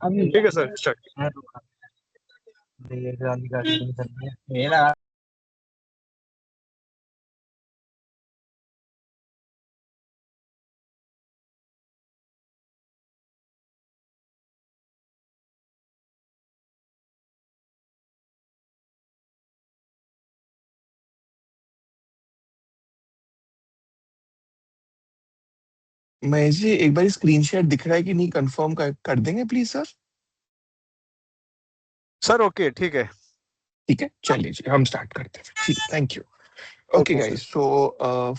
ठीक है sir, start. Mahesh ji, एक बार स्क्रीन शेयर दिख रहा है कि नहीं, कंफर्म कर देंगे प्लीज सर। सर ओके, ठीक है। ठीक है, चलिए जी, हम स्टार्ट करते हैं। ठीक, thank you. Okay, okay sir. guys. So,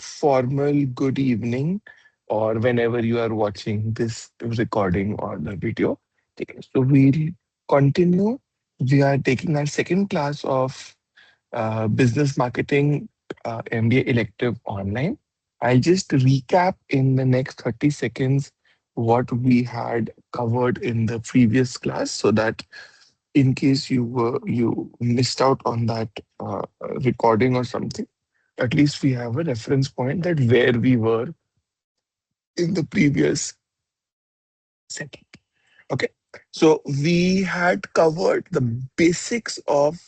formal good evening, or whenever you are watching this recording or the video. Okay, so we'll continue. We are taking our second class of business marketing MBA elective online. I'll just recap in the next 30 seconds what we had covered in the previous class, so that in case you missed out on that recording or something, at least we have a reference point that where we were in the previous setting. Okay. So we had covered the basics of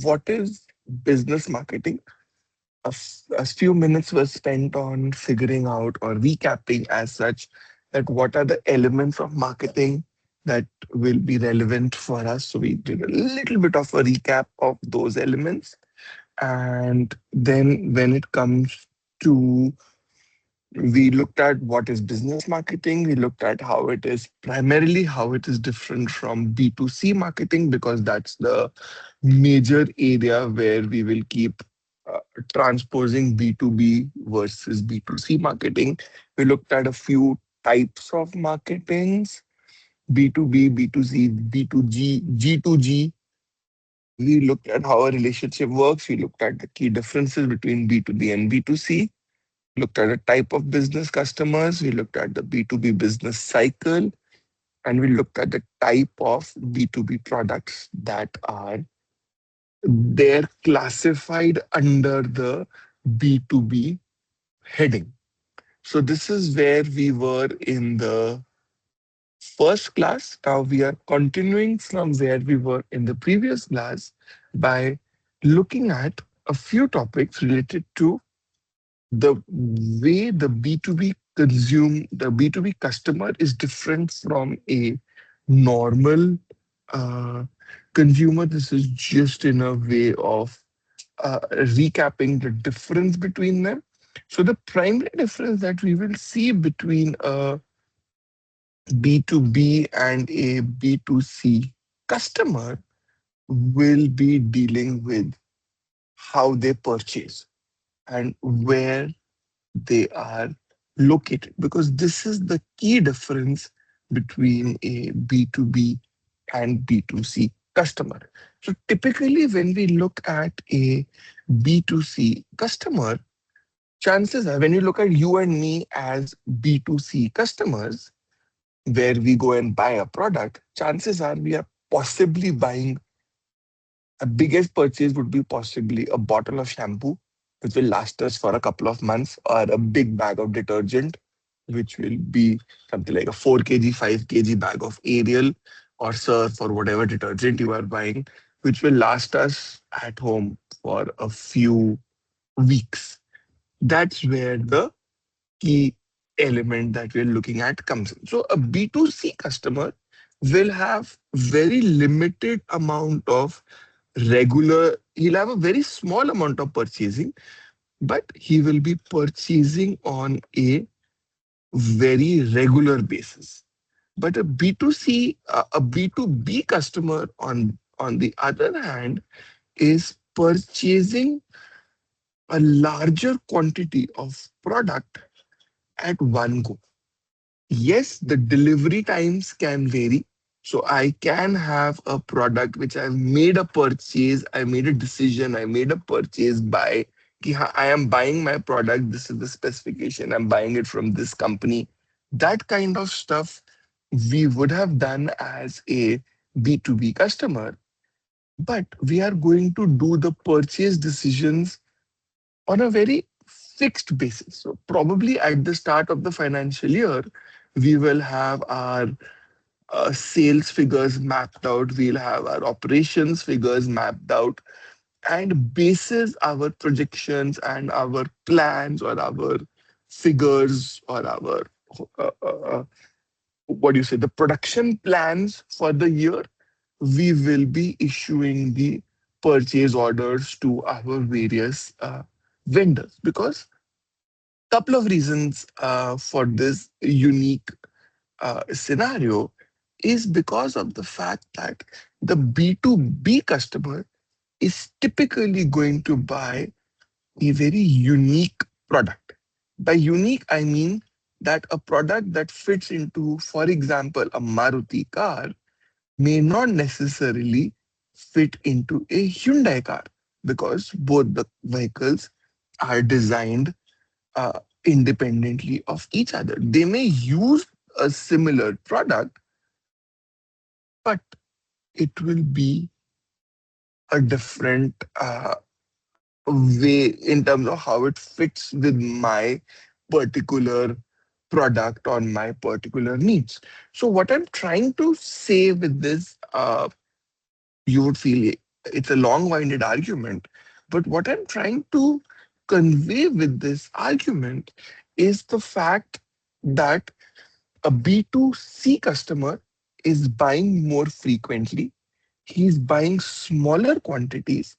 what is business marketing. A few minutes were spent on figuring out or recapping as such that what are the elements of marketing that will be relevant for us. So we did a little bit of a recap of those elements. And then when it comes to, we looked at what is business marketing. We looked at how it is primarily how it is different from B2C marketing, because that's the major area where we will keep uh, transposing B2B versus B2C marketing. We looked at a few types of marketings: B2B, B2C, B2G, G2G. We looked at how a relationship works. We looked at the key differences between B2B and B2C. Looked at a type of business customers. We looked at the B2B business cycle, and we looked at the type of B2B products that are there classified under the B2B heading. So this is where we were in the first class. Now we are continuing from where we were in the previous class by looking at a few topics related to the way the B2B customer is different from a normal uh, consumer. This is just in a way of recapping the difference between them. So the primary difference that we will see between a B2B and a B2C customer will be dealing with how they purchase and where they are located, because this is the key difference between a B2B and B2C customer. So typically, when we look at a B2C customer, chances are when you look at you and me as B2C customers, where we go and buy a product, chances are we are possibly buying a biggest purchase would be possibly a bottle of shampoo, which will last us for a couple of months, or a big bag of detergent, which will be something like a 4 kg, 5 kg bag of Ariel or Surf or whatever detergent you are buying, which will last us at home for a few weeks. That's where the key element that we're looking at comes in. So a B2C customer will have very limited amount of he'll have a very small amount of purchasing, but he will be purchasing on a very regular basis. But a B2C, a B2B customer on the other hand is purchasing a larger quantity of product at one go. Yes, the delivery times can vary. So I can have a product which I've made a purchase, I made a decision, I made a purchase by कि हाँ, I am buying my product, this is the specification, I'm buying it from this company. That kind of stuff we would have done as a B2B customer, but we are going to do the purchase decisions on a very fixed basis. So probably at the start of the financial year, we will have our sales figures mapped out, we'll have our operations figures mapped out, and bases our projections and our plans or our figures or our what do you say, the production plans for the year, we will be issuing the purchase orders to our various vendors, because couple of reasons for this unique scenario is because of the fact that the B2B customer is typically going to buy a very unique product. By unique, I mean that a product that fits into, for example, a Maruti car may not necessarily fit into a Hyundai car, because both the vehicles are designed independently of each other. They may use a similar product, but it will be a different way in terms of how it fits with my particular product or my particular needs. So, what I'm trying to say with this, you would feel it's a long winded argument, but what I'm trying to convey with this argument is the fact that a B2C customer is buying more frequently, he's buying smaller quantities,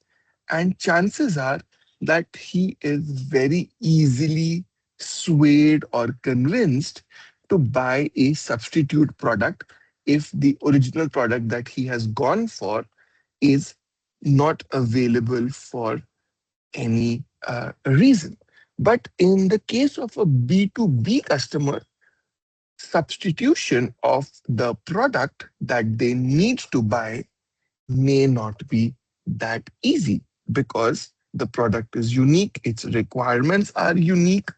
and chances are that he is very easily swayed or convinced to buy a substitute product if the original product that he has gone for is not available for any reason. But in the case of a B2B customer, substitution of the product that they need to buy may not be that easy, because the product is unique, its requirements are unique,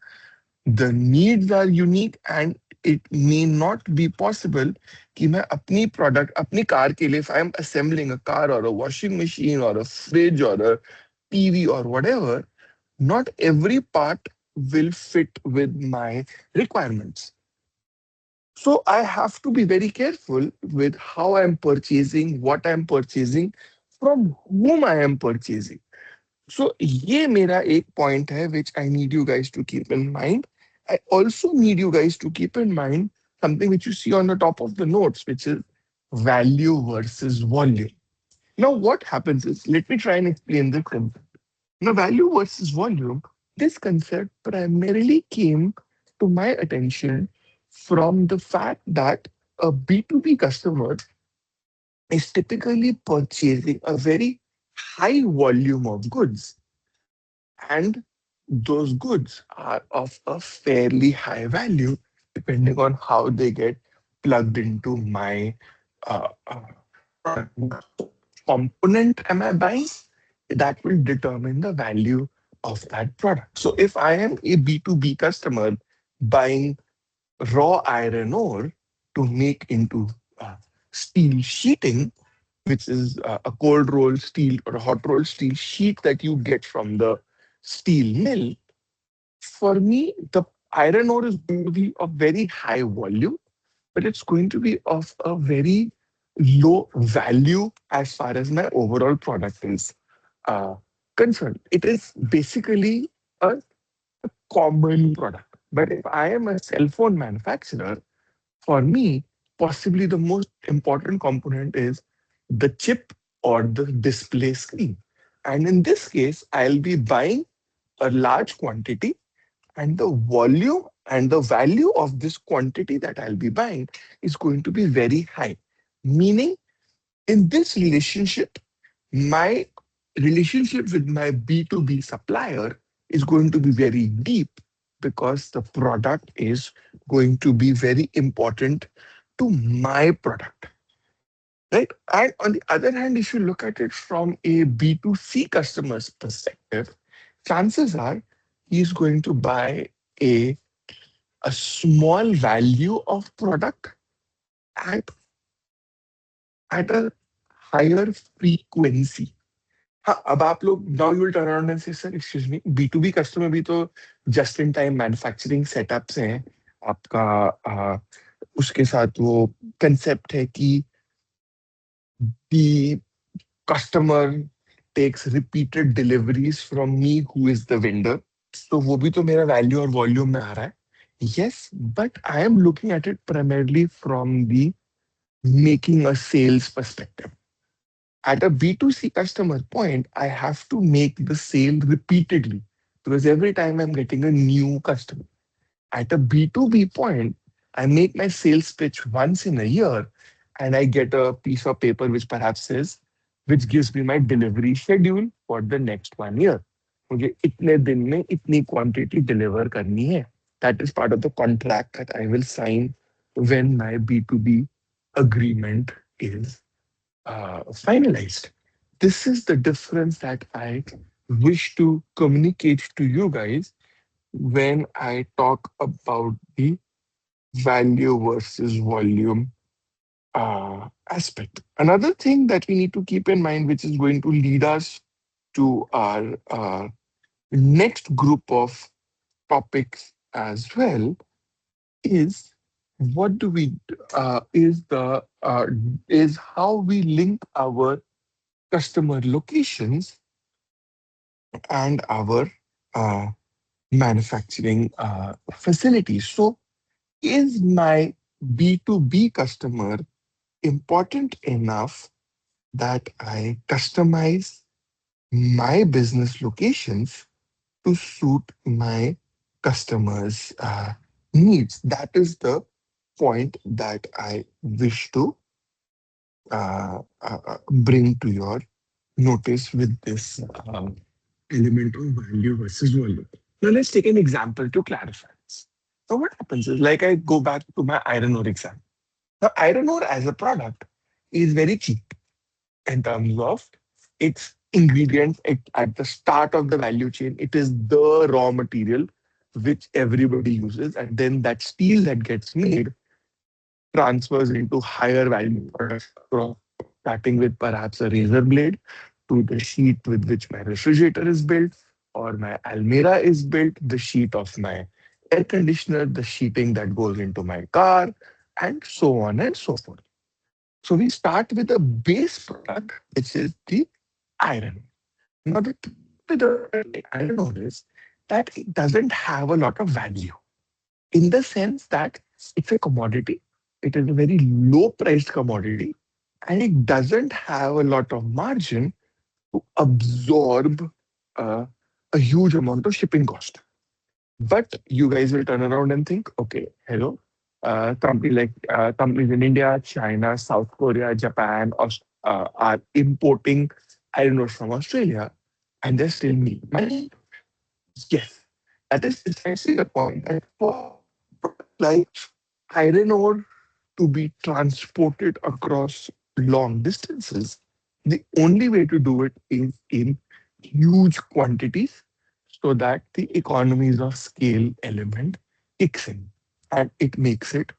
the needs are unique, and it may not be possible कि मैं अपनी product अपनी car के लिए, if I'm assembling a car or a washing machine or a fridge or a TV or whatever, not every part will fit with my requirements. So I have to be very careful with how I'm purchasing, what I'm purchasing, from whom I am purchasing. So ये मेरा एक point है which I need you guys to keep in mind. I also need you guys to keep in mind something which you see on the top of the notes, which is value versus volume. Now what happens is, let me try and explain this concept. Now value versus volume, this concept primarily came to my attention from the fact that a B2B customer is typically purchasing a very high volume of goods, and those goods are of a fairly high value depending on how they get plugged into my product. What component am I buying? That will determine the value of that product. So if I am a B2B customer buying raw iron ore to make into steel sheeting, which is a cold roll steel or a hot roll steel sheet that you get from the steel mill. For me, the iron ore is going to be of very high volume, but it's going to be of a very low value as far as my overall product is uh, concerned. It is basically a common product. But if I am a cell phone manufacturer, for me, possibly the most important component is the chip or the display screen. And in this case, I'll be buying a large quantity, and the volume and the value of this quantity that I'll be buying is going to be very high. Meaning, in this relationship, my relationship with my B2B supplier is going to be very deep, because the product is going to be very important to my product, right? And on the other hand, if you look at it from a B2C customer's perspective, chances are he's going to buy a, a small value of product at, at a higher frequency. हाँ, अब आप लोग now you will turn around and say sir excuse me, बी2बी customer भी तो just in time manufacturing setups हैं, आपका उसके साथ वो कंसेप्ट है कि the customer takes repeated deliveries from me who is the vendor. तो वो भी तो मेरा वैल्यू और वॉल्यूम में आ रहा है. Yes, but I am looking at it primarily from the making a sales perspective. At a B2C customer point, I have to make the sale repeatedly because every time I'm getting a new customer. At a B2B point, I make my sales pitch once in a year and I get a piece of paper which perhaps says, which gives me my delivery schedule for the next 1 year. मुझे इतने दिन में इतनी quantity deliver करनी है. That is part of the contract that I will sign when my B2B agreement is finalized. This is the difference that I wish to communicate to you guys when I talk about the value versus volume aspect. Another thing that we need to keep in mind, which is going to lead us to our next group of topics as well, is what do we is how we link our customer locations and our uh, manufacturing facilities. So, is my B2B customer important enough that I customize my business locations to suit my customers' needs? That is the point that I wish to bring to your notice with this element of value versus volume. Now, let's take an example to clarify this. So, what happens is, like, I go back to my iron ore example. Now, iron ore as a product is very cheap in terms of its ingredients. At the start of the value chain, it is the raw material which everybody uses, and then that steel that gets made transfers into higher value products, starting with perhaps a razor blade to the sheet with which my refrigerator is built or my Almira is built, the sheet of my air conditioner, the sheeting that goes into my car, and so on and so forth. So we start with a base product, which is the iron. Now, the thing with the iron ore is that it doesn't have a lot of value in the sense that it's a commodity. It is a very low priced commodity and it doesn't have a lot of margin to absorb uh, a huge amount of shipping cost. But you guys will turn around and think, okay, hello, companies in India, China, South Korea, Japan are importing iron ore from Australia, and they're still making money. Yes, that is precisely the point. And for like iron ore to be transported across long distances, the only way to do it is in huge quantities so that the economies of scale element kicks in and it makes it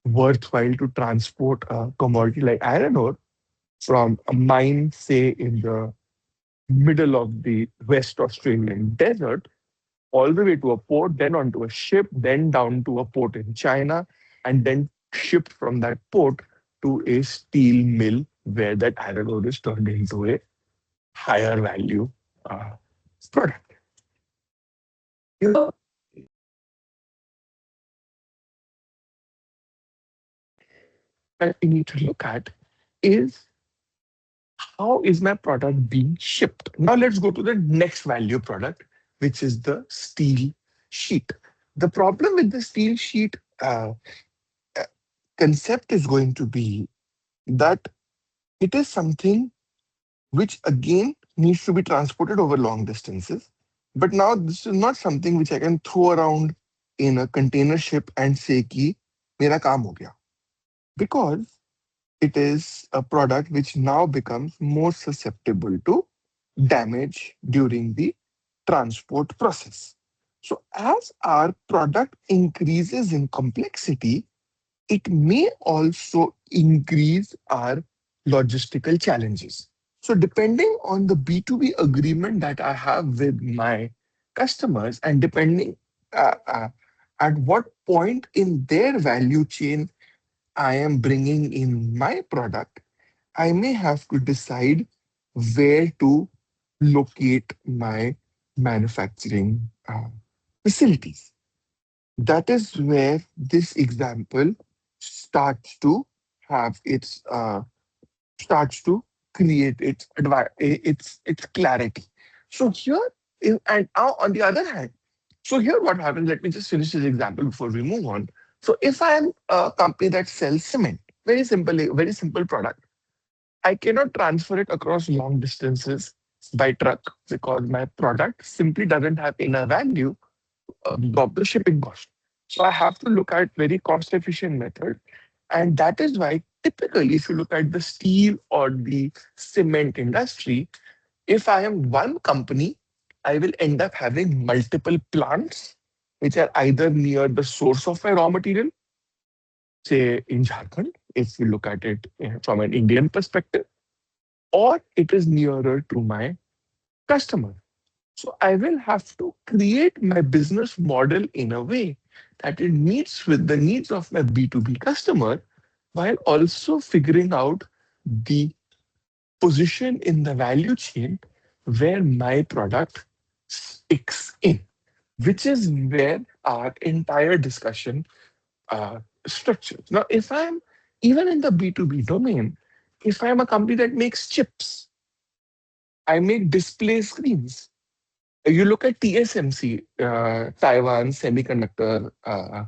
worthwhile to transport a commodity like iron ore from a mine, say, in the middle of the West Australian desert, all the way to a port, then onto a ship, then down to a port in China, and then shipped from that port to a steel mill where that iron ore is turned into a higher value uh, product. Here, that we need to look at is how is my product being shipped? Now let's go to the next value product, which is the steel sheet. The problem with the steel sheet uh, concept is going to be that it is something which again needs to be transported over long distances. But now this is not something which I can throw around in a container ship and say ki mera kaam ho gaya. Because it is a product which now becomes more susceptible to damage during the transport process. So as our product increases in complexity, it may also increase our logistical challenges. So, depending on the B2B agreement that I have with my customers, and depending uh, uh, at what point in their value chain I am bringing in my product, I may have to decide where to locate my manufacturing facilities. That is where this example starts to have starts to create its clarity. So here, and now on the other hand, so here what happens, let me just finish this example before we move on. So if I am a company that sells cement, very simple product, I cannot transfer it across long distances by truck because my product simply doesn't have enough value of the shipping cost. So I have to look at very cost efficient method. And that is why typically if you look at the steel or the cement industry, if I am one company, I will end up having multiple plants which are either near the source of my raw material, say in Jharkhand, if you look at it from an Indian perspective, or it is nearer to my customer. So I will have to create my business model in a way that it meets with the needs of my B2B customer while also figuring out the position in the value chain where my product sticks in, which is where our entire discussion structures. Now, if I'm even in the B2B domain, if I'm a company that makes chips, I make display screens. You look at TSMC, Taiwan Semiconductor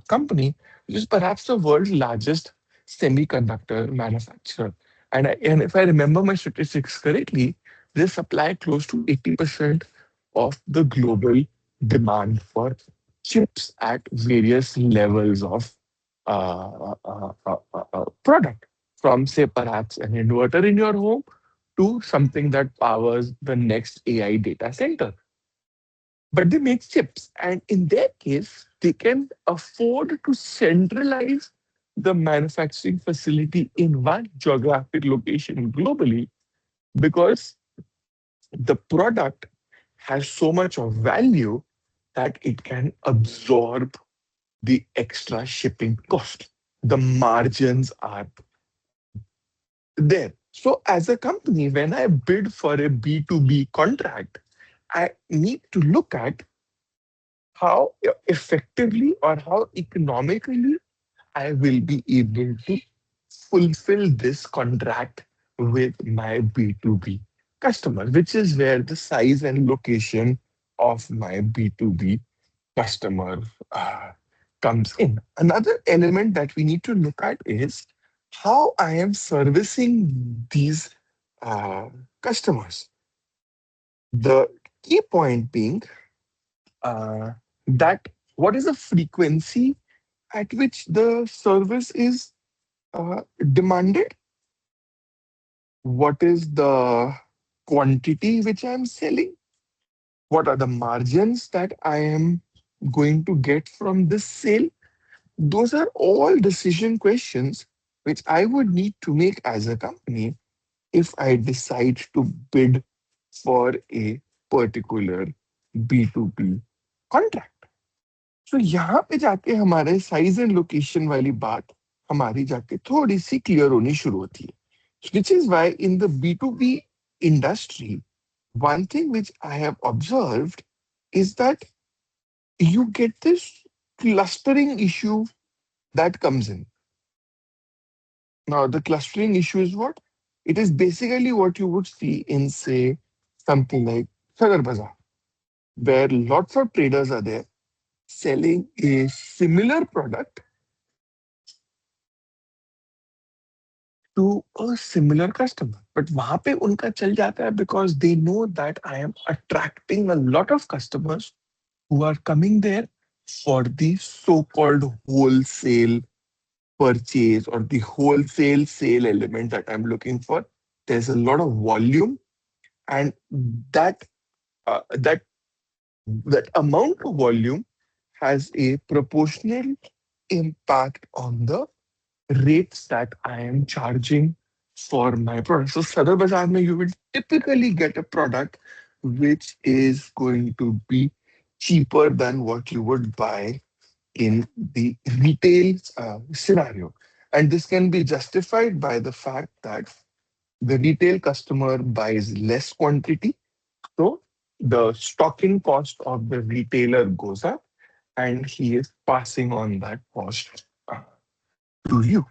Company, which is perhaps the world's largest semiconductor manufacturer. And if I remember my statistics correctly, they supply close to 80% of the global demand for chips at various levels of product, from, say, perhaps an inverter in your home to something that powers the next AI data center, but they make chips. And in their case, they can afford to centralize the manufacturing facility in one geographic location globally because the product has so much of value that it can absorb the extra shipping cost. The margins are there. So, as a company, when I bid for a B2B contract, I need to look at how effectively or how economically I will be able to fulfill this contract with my B2B customer, which is where the size and location of my B2B customer uh, comes in. Another element that we need to look at is how I am servicing these uh, customers. The key point being uh, that what is the frequency at which the service is demanded? What is the quantity which I am selling? What are the margins that I am going to get from this sale? Those are all decision questions which I would need to make as a company if I decide to bid for a particular B2B contract. तो यहाँ पे जाके हमारे size and location वाली बात हमारी जाके थोड़ी सी क्लियर होनी शुरू होती है, which is why in the B2B industry, one thing which I have observed is that you get this clustering issue that comes in. Now, the clustering issue is what? It is basically what you would see in, say, something like Sadar Bazaar, where lots of traders are there selling a similar product to a similar customer. But वहाँ पे उनका चल जाता है because they know that I am attracting a lot of customers who are coming there for the so-called wholesale purchase or the wholesale sale element that I'm looking for. There's a lot of volume, and that that that amount of volume has a proportional impact on the rates that I am charging for my product. So Sadar Bazaar mein you will typically get a product which is going to be cheaper than what you would buy in the retail scenario. And this can be justified by the fact that the retail customer buys less quantity, so the stocking cost of the retailer goes up, and he is passing on that cost to you.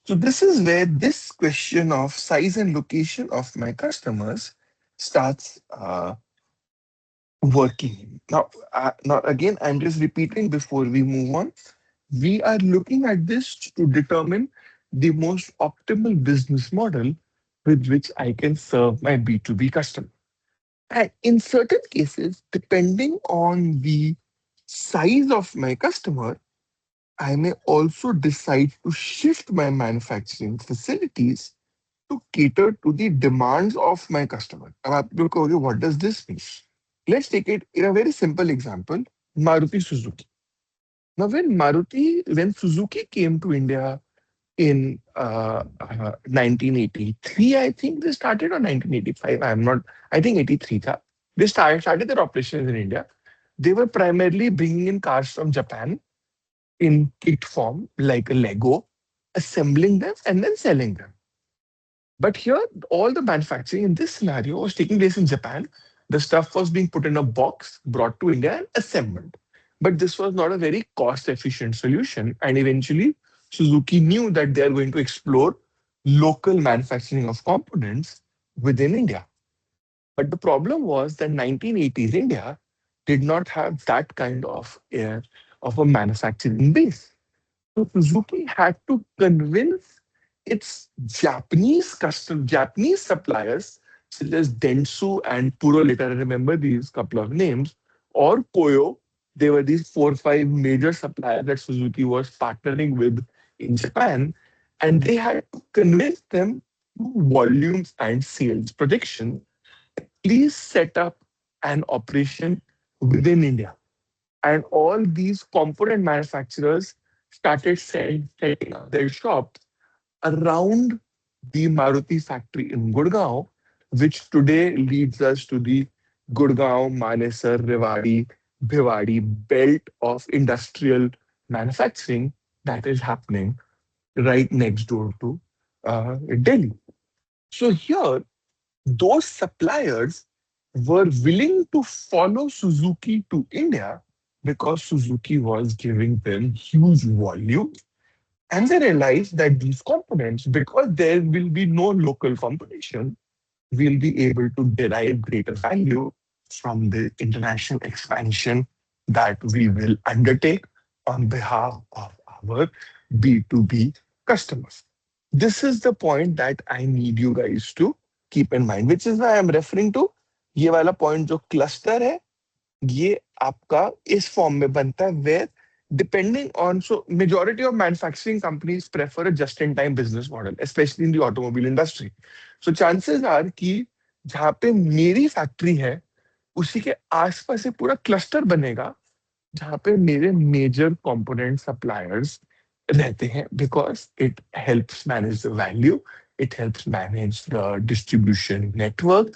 So this is where this question of size and location of my customers starts working. Now again, I'm just repeating before we move on. We are looking at this to determine the most optimal business model with which I can serve my B2B customer. And in certain cases, depending on the size of my customer, I may also decide to shift my manufacturing facilities to cater to the demands of my customer. अब आप लोग कहोगे, what does this mean? Let's take it in a very simple example, Maruti Suzuki. Now, when Suzuki came to India in 1983, I think they started, or 1985. I'm not. I think 83 tha. They started their operations in India. They were primarily bringing in cars from Japan in kit form, like a Lego, assembling them and then selling them. But here, all the manufacturing in this scenario was taking place in Japan. The stuff was being put in a box, brought to India, and assembled. But this was not a very cost efficient solution. And eventually, Suzuki knew that they are going to explore local manufacturing of components within India. But the problem was that 1980s India did not have that kind of a manufacturing base. So Suzuki had to convince its Japanese suppliers, such as Dentsu and Puro later, I remember these couple of names, or Koyo. They were these 4 or 5 major suppliers that Suzuki was partnering with in Japan, and they had to convince them through volumes and sales projection, please set up an operation within India. And all these component manufacturers started setting up their shops around the Maruti factory in Gurgaon, which today leads us to the Gurgaon, Manesar, Rewari, Bhiwadi belt of industrial manufacturing that is happening right next door to Delhi. So here, those suppliers were willing to follow Suzuki to India because Suzuki was giving them huge volume. And they realized that these components, because there will be no local competition, will be able to derive greater value from the international expansion that we will undertake on behalf of our B2B customers. This is the point that I need you guys to keep in mind, which is why I'm referring to ये वाला point जो cluster है, ये आपका इस form में बनता है where depending on, so majority of manufacturing companies prefer a just-in-time business model, especially in the automobile industry. So chances are कि जहाँ पे मेरी फैक्ट्री है उसी के आसपास से पूरा क्लस्टर बनेगा जहाँ पे मेरे मेजर कंपोनेंट सप्लायर्स रहते हैं because it helps manage the value it helps manage the distribution network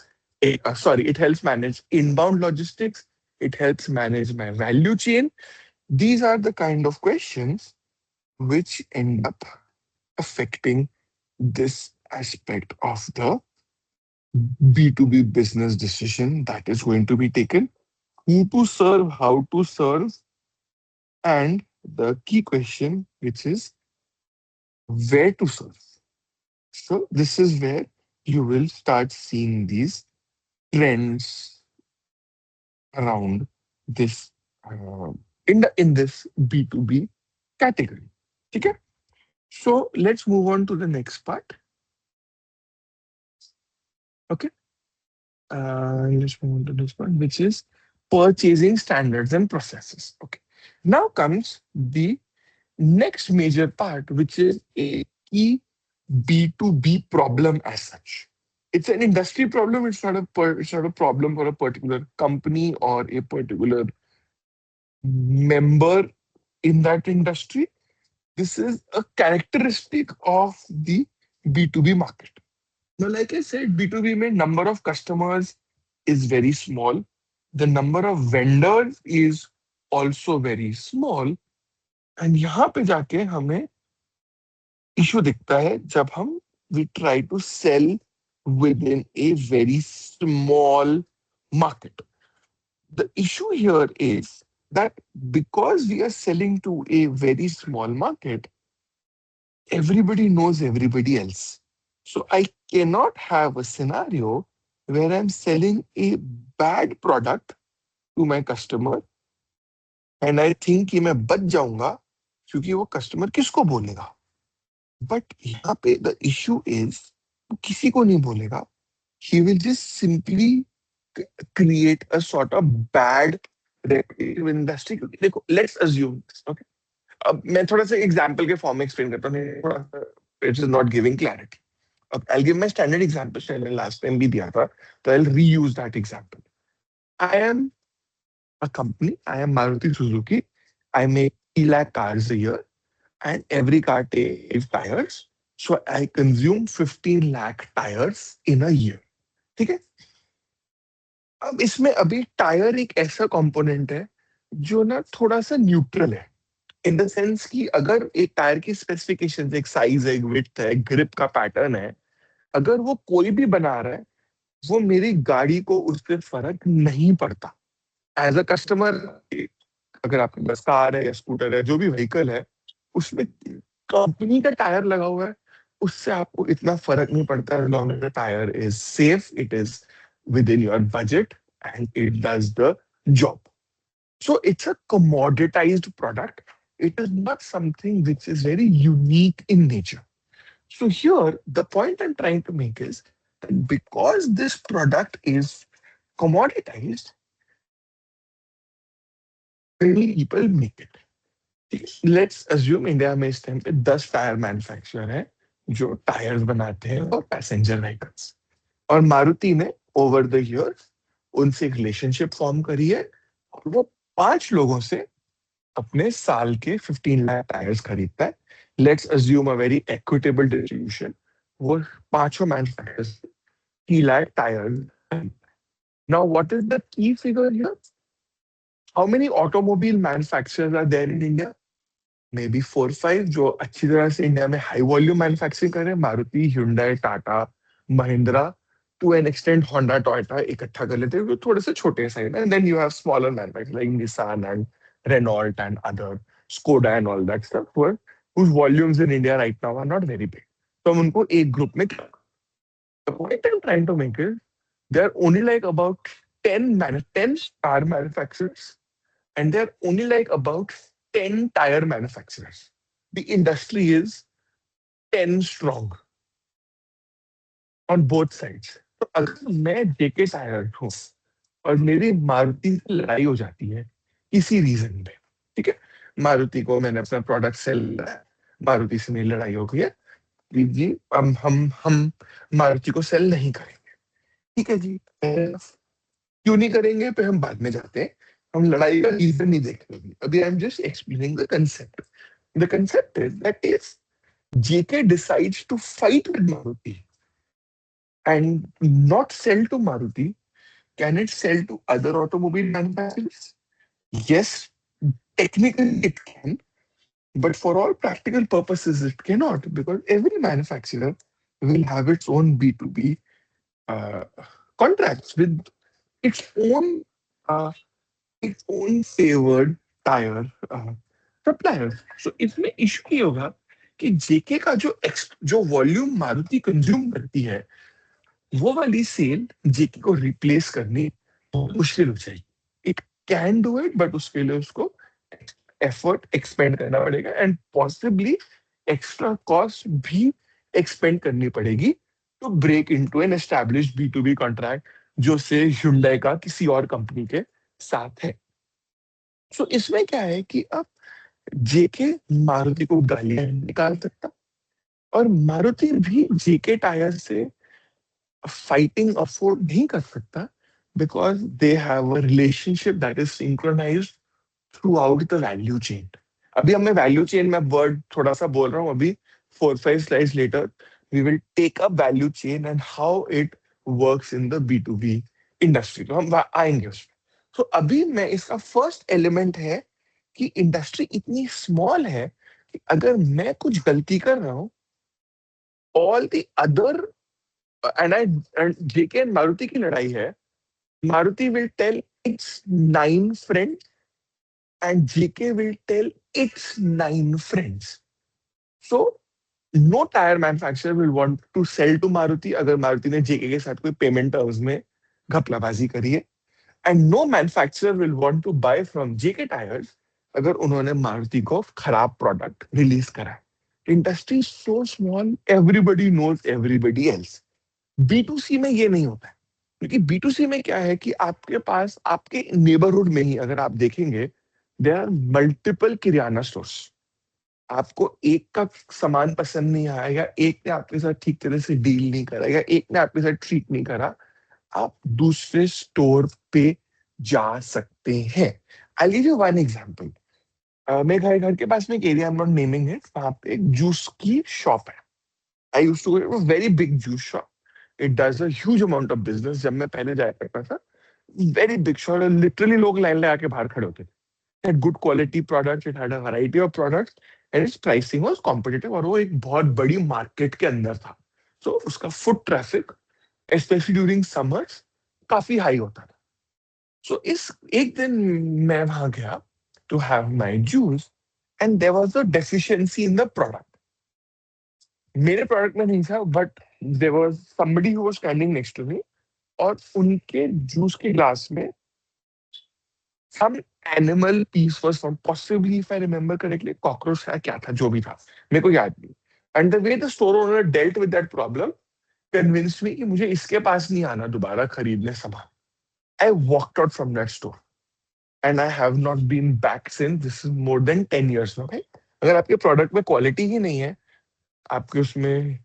sorry, it helps manage inbound logistics, it helps manage my value chain. These are the kind of questions which end up affecting this aspect of the B2B business decision that is going to be taken. Who to serve, how to serve, and the key question, which is where to serve. So, this is where you will start seeing these trends around this in this B2B category. Okay? So, let's move on to the next part. Okay. Let's move on to this one, which is purchasing standards and processes. Okay. Now comes the next major part, which is a key B2B problem as such. It's an industry problem. It's not a problem for a particular company or a particular member in that industry. This is a characteristic of the B2B market. Now, like I said, B2B में number of customers is very small. The number of vendors is also very small. And यहाँ पे जाके हमें issue दिखता है जब हम we try to sell within a very small market. The issue here is that because we are selling to a very small market, everybody knows everybody else. So I cannot have a scenario where I'm selling a bad product to my customer and I think कि मैं बच जाऊंगा क्योंकि वो customer किसको बोलेगा. But यहाँ पे द इशू इज किसी को नहीं बोलेगा. He will just simply create a sort of bad reputation in industry. देखो, let's assume this, okay? अब मैं थोड़ा सा एग्जांपल के फॉर्म में एक्सप्लेन करता हूँ, थोड़ा सा it is not giving clarity. अब I give my standard example, मैंने लास्ट टाइम भी दिया था, तो I will reuse that example. I am a company, I am Maruti Suzuki. I make 3 lakh cars a year and every car takes tires. So I consume 15 lakh tires in a year. ठीक है. अब इसमें अभी tyre एक ऐसा component है जो ना थोड़ा सा न्यूट्रल है, इन द सेंस कि अगर एक टायर की स्पेसिफिकेशन, एक साइज है, एक विड्थ है, ग्रिप का पैटर्न है, अगर वो कोई भी बना रहा है, वो मेरी गाड़ी को उससे फर्क नहीं पड़ता. एज अ कस्टमर, अगर आपके पास कार है या स्कूटर है, जो भी व्हीकल है, उसमें कंपनी का टायर लगा हुआ है, उससे आपको इतना फर्क नहीं पड़ता. Long the tyre is safe, it is with in your budget and it does the job. So it's a commoditized product. It is not something which is very unique in nature. So here, the point I'm trying to make is that because this product is commoditized, many people make it. Let's assume India में इस time पे 10 tyre manufacturer हैं जो tyres बनाते हैं और passenger vehicles. और मारुति ने ओवर द ईयर्स उनसे एक रिलेशनशिप फॉर्म करी है और वो 5 लोगों से अपने साल के 15 लाख टायर्स खरीदता है. Let's assume a very equitable distribution. वो पांचों manufacturers 3 lakh tyres. Now what is the key figure here? How many automobile manufacturers are there in India? Maybe 4-5 जो अच्छी तरह से इंडिया में हाई वॉल्यूम मैन्युफैक्चरिंग कर रहे हैं. Maruti, hyundai, Tata, Mahindra, to an extent Honda, Toyota इकट्ठा कर लेते हैं, जो थोड़े से छोटे size. And then you have smaller manufacturers like Nissan and Renault and other, Skoda and all that stuff, whose volumes in India right now are not very big. तो हम उनको एक ग्रुप में, the point I'm trying to make is there are only like about 10 car manufacturers and there are only like about 10 tire manufacturers. The industry is 10 strong on both sides. तो अगर मैं जेके tyre हूँ और मेरी मारुति से लड़ाई हो जाती है किसी रीजन पे, ठीक है, मारुति को मैंने अपना प्रोडक्ट सेल, मारुति से मेरी लड़ाई हो गई है, जी हम मारुति को सेल नहीं करेंगे. ठीक है जी, क्यों नहीं करेंगे पे हम बाद में जाते हैं. हम लड़ाई का रीजन नहीं देख रहे अभी. I am just explaining the concept. The concept is that if JK decides to fight with Maruti and not sell to Maruti, can it sell to other automobile manufacturers? Yes, technically it can, but for all practical purposes, it cannot because every manufacturer will have its own B2B uh, contracts with its own uh, favored tire suppliers. So इसमें issue ये होगा कि जेके का जो volume Maruti consume करती है, वो वाली सेल जेके को रिप्लेस करनी बहुत मुश्किल हो जाएगी. It can do it but उसके लिए उसको एफर्ट एक्सपेंड करना पड़ेगा एंड पॉसिबली एक्स्ट्रा कॉस्ट भी एक्सपेंड करनी पड़ेगी to break into an established B to B contract जो से Hyundai का किसी और कंपनी के साथ है. सो इसमें क्या है कि अब जेके मारुति को गालियां निकाल सकता और मारुति भी जेके टायर से फाइटिंग अफोर्ड नहीं कर सकता because they have a relationship that is synchronized throughout the value chain. अभी हमें वैल्यू चेन में वर्ड थोड़ा सा बोल रहा हूँ. अभी 4-5 slides later we will take up value chain and how it works in the B2B industry. तो हम आएंगे उसमें. तो अभी मैं इसका फर्स्ट एलिमेंट है कि इंडस्ट्री इतनी स्मॉल है कि अगर मैं कुछ गलती कर रहा हूँ all the other and JK and Maruti की लड़ाई है. Maruti will tell its 9 friends and JK will tell its 9 friends. So no tire manufacturer will want to sell to Maruti अगर मारुति ने JK के साथ कोई पेमेंट टर्म्स में घपलाबाजी करी है. And no manufacturer will want to buy from JK Tires अगर उन्होंने मारुति को खराब प्रोडक्ट रिलीज करा है. Industry so small, everybody knows everybody else. B2C में ये नहीं होता है, क्योंकि B2C में क्या है कि आपके पास आपके नेबरहुड में ही अगर आप देखेंगे there are multiple kirana stores. आपको एक का सामान पसंद नहीं आया या एक ने आपके साथ ठीक तरह से डील नहीं करा या एक ने आपके साथ ट्रीट नहीं करा, आप दूसरे स्टोर पे जा सकते हैं. I give you one example. मेरे घर के पास में एक area, I am not naming it, वहां पे एक जूस की शॉप है. I used to go to a very big juice shop. It does a huge amount of business. जब मैं पहले जाया करता था, वेरी बिग शॉप, लिटरली लोग लाइन लगा के बाहर खड़े होते थे. It had good quality products, it had a variety of products and it's pricing was competitive, और वो एक बहुत बड़ी मार्केट के अंदर था. सो उसका foot traffic specially during summers काफी हाई होता था. सो इस एक दिन मैं वहां गया to have my juice and there was a deficiency in the product. मेरे प्रोडक्ट में नहीं था, but there was somebody who was standing next to me, और उनके जूस के ग्लास में some animal piece was found, possibly if I remember correctly cockroach है क्या था, जो भी था मेरे को याद नहीं. And the way the store owner dealt with that problem convinced मी कि मुझे इसके पास नहीं आना दोबारा खरीदने सामान. I walked out from that store and I have not been back since. This is more than 10 years now. Okay? अगर आपके प्रोडक्ट में क्वालिटी ही नहीं है, आपके उसमें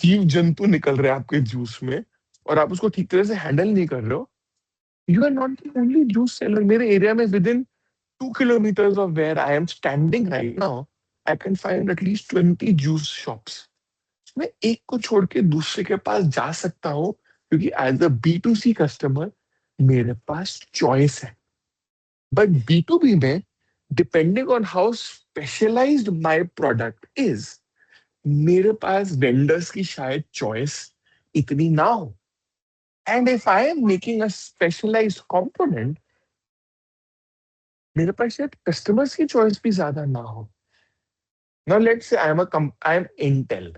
जीव जंतु निकल रहे हैं आपके जूस में, और आप उसको ठीक तरह से हैंडल नहीं कर रहे हो, you are not the only juice seller. मेरे एरिया में within 2 kilometers of where I am standing right now, I can find at least 20 juice shops. मैं एक को छोड़ के दूसरे के पास जा सकता हूँ, क्योंकि एज अ B2C कस्टमर मेरे पास चॉइस है. बट B2B में, depending on how specialised my product is, मेरे पास वेंडर्स की शायद चॉइस इतनी ना हो. And if I am making a specialised component, मेरे पास शायद कस्टमर्स की चॉइस भी ज्यादा ना हो. Now let's say I M Intel.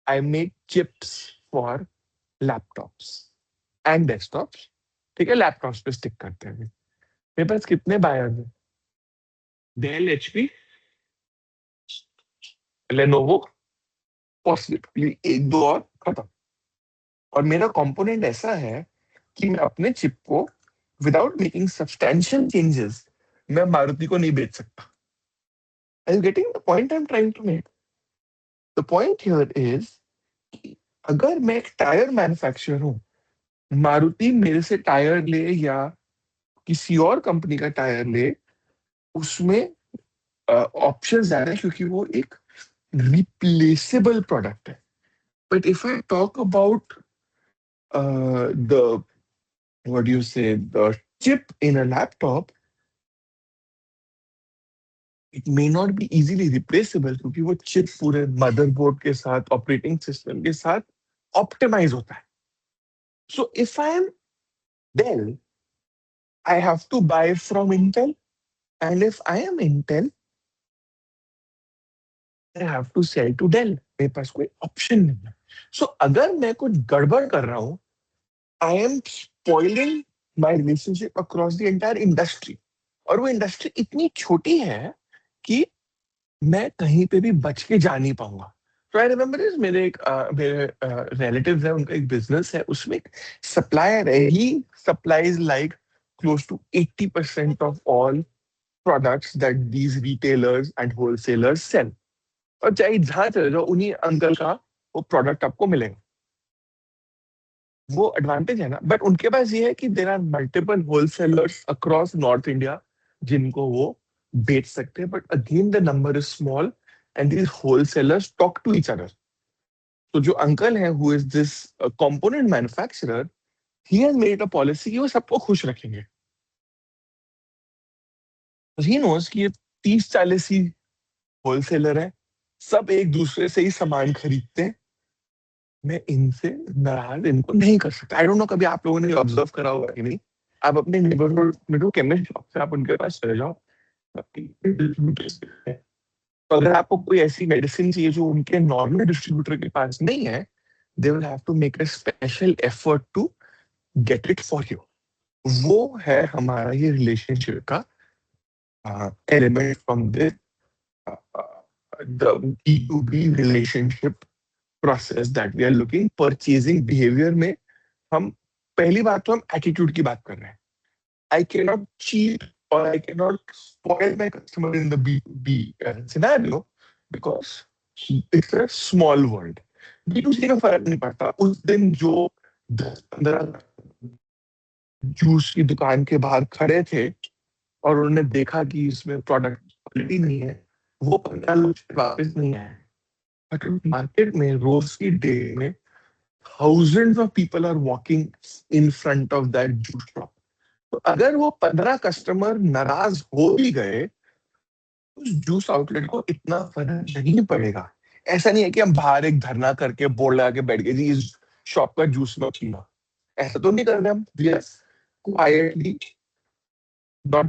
I make chips for laptops and desktops. ठीक है, लैपटॉप्स पे स्टिक करते हैं. मेरे पास कितने बायर्स हैं? डेल, एचपी, लेनोवो, पॉसिबली एक दो और, खत्म. और मेरा कंपोनेंट ऐसा है कि मैं अपने चिप को विदाउट मेकिंग सब्सटैंशियल चेंजेस मैं मारुति को नहीं बेच सकता. Are you getting the point I am trying to make? The point here is, अगर मैं एक टायर मैन्युफैक्चरर हूं, मारुति मेरे से टायर ले या किसी और कंपनी का टायर ले, उसमें ऑप्शन ज्यादा है क्योंकि वो एक रिप्लेसेबल प्रोडक्ट है. But if I talk about the what do you say, the chip in a laptop, it may not be easily replaceable क्योंकि वो चिप पूरे मदरबोर्ड के साथ, ऑपरेटिंग सिस्टम के साथ ऑप्टिमाइज होता है. सो if I M Dell, I have to buy from Intel, and if I am Intel, I have to sell to Dell. मेरे पास कोई ऑप्शन नहीं है. सो अगर मैं कुछ गड़बड़ कर रहा हूं, I am spoiling my relationship across the entire industry. और वो इंडस्ट्री इतनी छोटी है कि मैं कहीं पे भी बच के जा नहीं पाऊंगा. तो आई रिमेम्बर इज, मेरे रिलेटिव्स है, उनका एक बिजनेस है, उसमें एक सप्लायर है, he supplies like close to 80% of all products that these retailers and wholesalers sell. और चाहे जहां चले जाओ, उन्हीं अंकल का वो प्रोडक्ट आपको मिलेगा. वो एडवांटेज है ना. बट उनके पास ये है कि there are multiple wholesalers across North India जिनको वो बेच सकते हैं. But again the number is small and these wholesalers talk to each other. तो जो अंकल है who is this component manufacturer, he has made a policy कि वो सबको खुश रखेंगे. ही नोज कि ये 30-40 ही होलसेलर है, सब एक दूसरे से ही सामान खरीदते हैं, मैं इनसे नाराज इनको नहीं कर सकता। आई डोंट नो कभी आप लोगों ने ऑब्जर्व करा होगा कि नहीं, आप अपने नेबरहुड में जो केमिस्ट शॉप से आप उनके पास चले जाओ, तो अगर आपको कोई ऐसी मेडिसिन चाहिए जो उनके नॉर्मल डिस्ट्रीब्यूटर के पास नहीं है, they will have to make a special effort to get it for you. वो है हमारा ये रिलेशनशिप का element from this the B2B relationship process that we are looking. Purchasing behaviour में हम पहली बात तो हम एटीट्यूड की बात कर रहे हैं। आई कैन नॉट चीट और I can not spoil my customer in the B2B scenario because it's a small world. B2C में फर्क नहीं पड़ता। उस दिन जो 10-15 जूस की दुकान के बाहर खड़े थे और उन्होंने देखा कि इसमें प्रोडक्ट क्वालिटी नहीं है, वो 15 लोग वापस नहीं आए। बट मार्केट में रोज की डे में thousands of people are walking in front of that juice shop. तो अगर वो 15 कस्टमर नाराज हो भी गए, उस जूस आउटलेट को इतना फर्क नहीं पड़ेगा। ऐसा नहीं है कि हम बाहर एक धरना करके बोर्ड लगा के बैठ गए जी इस शॉप का जूस मत पीना। ऐसा तो नहीं कर रहे हम। We are quietly not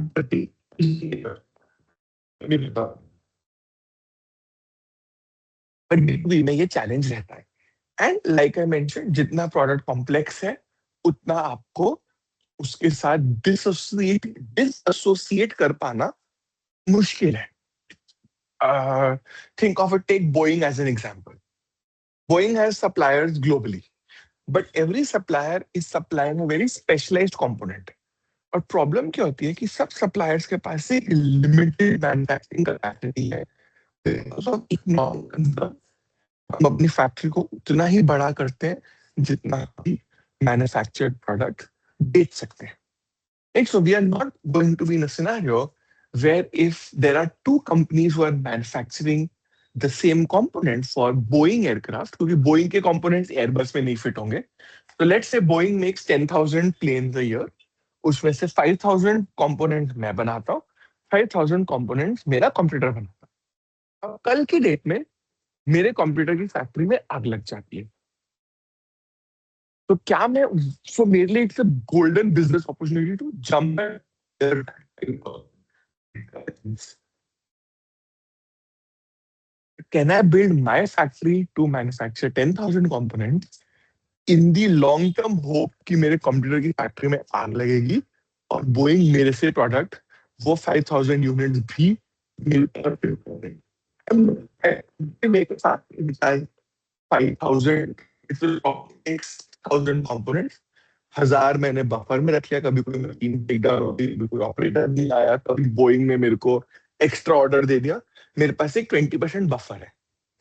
but B2B में ये चैलेंज रहता है। एंड लाइक आई मेंशन, जितना प्रोडक्ट कॉम्प्लेक्स है उतना आपको उसके साथ डिसएसोसिएट कर पाना मुश्किल है। Think of it, take Boeing as an example. Boeing has suppliers globally, but every supplier is supplying a very specialised component. और प्रॉब्लम क्या होती है कि सब सप्लायर्स के पास एक लिमिटेड मैन्युफैक्चरिंग कैपेसिटी है। Because of economic concern, हम अपनी फैक्ट्री को उतना ही बड़ा करते हैं जितना हम मैन्युफैक्चर्ड प्रोडक्ट बेच सकते हैं। Right? So we are not going to be in a scenario where if there are two companies who are manufacturing the same component for Boeing aircraft, क्योंकि Boeing के components Airbus में नहीं fit होंगे. So let's say Boeing makes 10,000 planes a year. उसमें से 5,000 components मैं बनाता हूँ, 5,000 components मेरा कंप्यूटर बनाता है। अब कल की डेट में मेरे कंप्यूटर की फैक्ट्री में आग लग जाती है, तो क्या मैं, सो मेरे लिए it's a golden business opportunity to jump. Can I build my factory to manufacture 10,000 components in the long term hope कि मेरे कंप्यूटर की फैक्ट्री में आग लगेगी और बोइंग मेरे से प्रोडक्ट वो 5,000 यूनिट्स भी मेरे पर फिल करेगी। Make a factory which has 5,000, it will take 6,000 components। 1,000 मैंने बफर में रख लिया, कभी कोई मशीन ब्रेकडाउन होती, कभी कोई ऑपरेटर नहीं आया, कभी बोइंग ने मेरे को एक्स्ट्रा ऑर्डर दे दिया। मेरे पास एक 20% बफर है।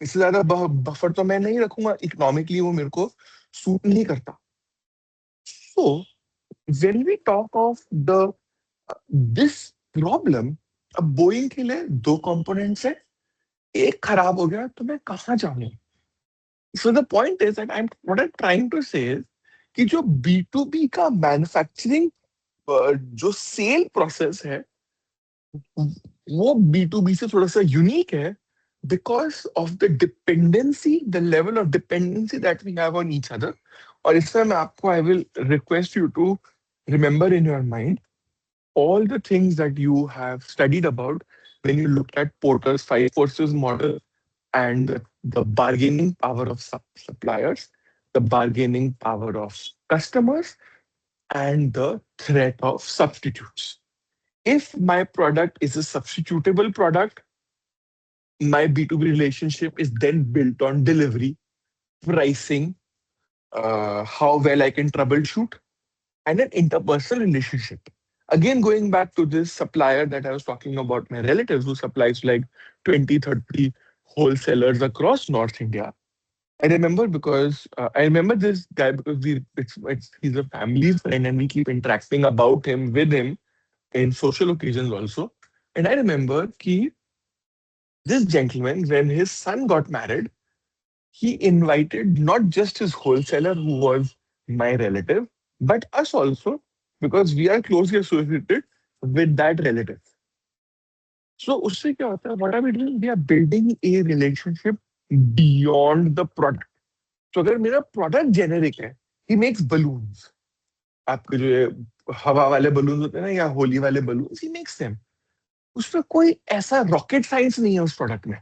इससे ज्यादा बफर तो मैं नहीं रखूंगा, इकोनॉमिकली वो मेरे को सूट नहीं करता। So when we talk of the this problem, अब बोइंग के लिए दो कंपोनेंट्स है, एक खराब हो गया तो मैं कहाँ जाऊं? So the point is that I am what I trying to say कि जो B2B का मैन्युफैक्चरिंग जो सेल प्रोसेस है वो B2B से थोड़ा सा यूनिक है because of the dependency, the level of dependency that we have on each other. और इसमें मैं आपको, I will request you to remember in your mind all the things that you have studied about when you looked at Porter's five forces model and the bargaining power of suppliers, the bargaining power of customers, and the threat of substitutes. If my product is a substitutable product, my B2B relationship is then built on delivery, pricing, how well I can troubleshoot, and an interpersonal relationship. Again, going back to this supplier that I was talking about, my relatives who supplies like 20, 30 wholesalers across North India. I remember because I remember this guy because he's a family friend and we keep interacting about him with him in social occasions also. And I remember this gentleman, when his son got married, he invited not just his wholesaler, who was my relative, but us also, because we are closely associated with that relative. So उससे क्या होता है, what are we doing, we are building a relationship beyond the product. तो अगर मेरा product generic है, he makes balloons, आपके जो ये हवा वाले बलून होते हैं ना, या होली वाले बलून, ही मेक्स देम। उसमें कोई ऐसा रॉकेट साइंस नहीं है उस प्रोडक्ट में।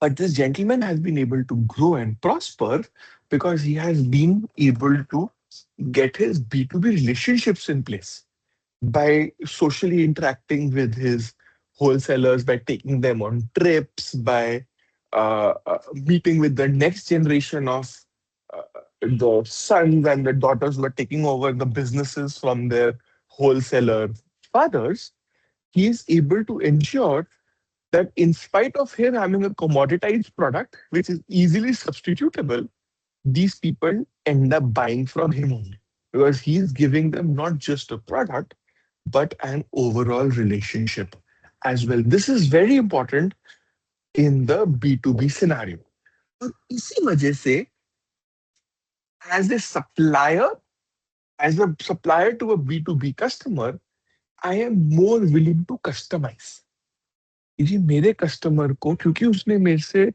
But this gentleman has been able to grow and prosper because he has been able to get his B2B relationships in place by socially interacting with his wholesalers, by taking them on trips, by meeting with the next generation of the sons and the daughters who are taking over the businesses from their wholesaler fathers. He is able to ensure that in spite of him having a commoditized product which is easily substitutable, these people end up buying from him only because he's giving them not just a product but an overall relationship as well. This is very important in the B2B scenario. और इसी वजह से as a supplier, as a supplier to a B2B customer, I am more willing to customize. जी मेरे customer को, क्योंकि उसने मेरे से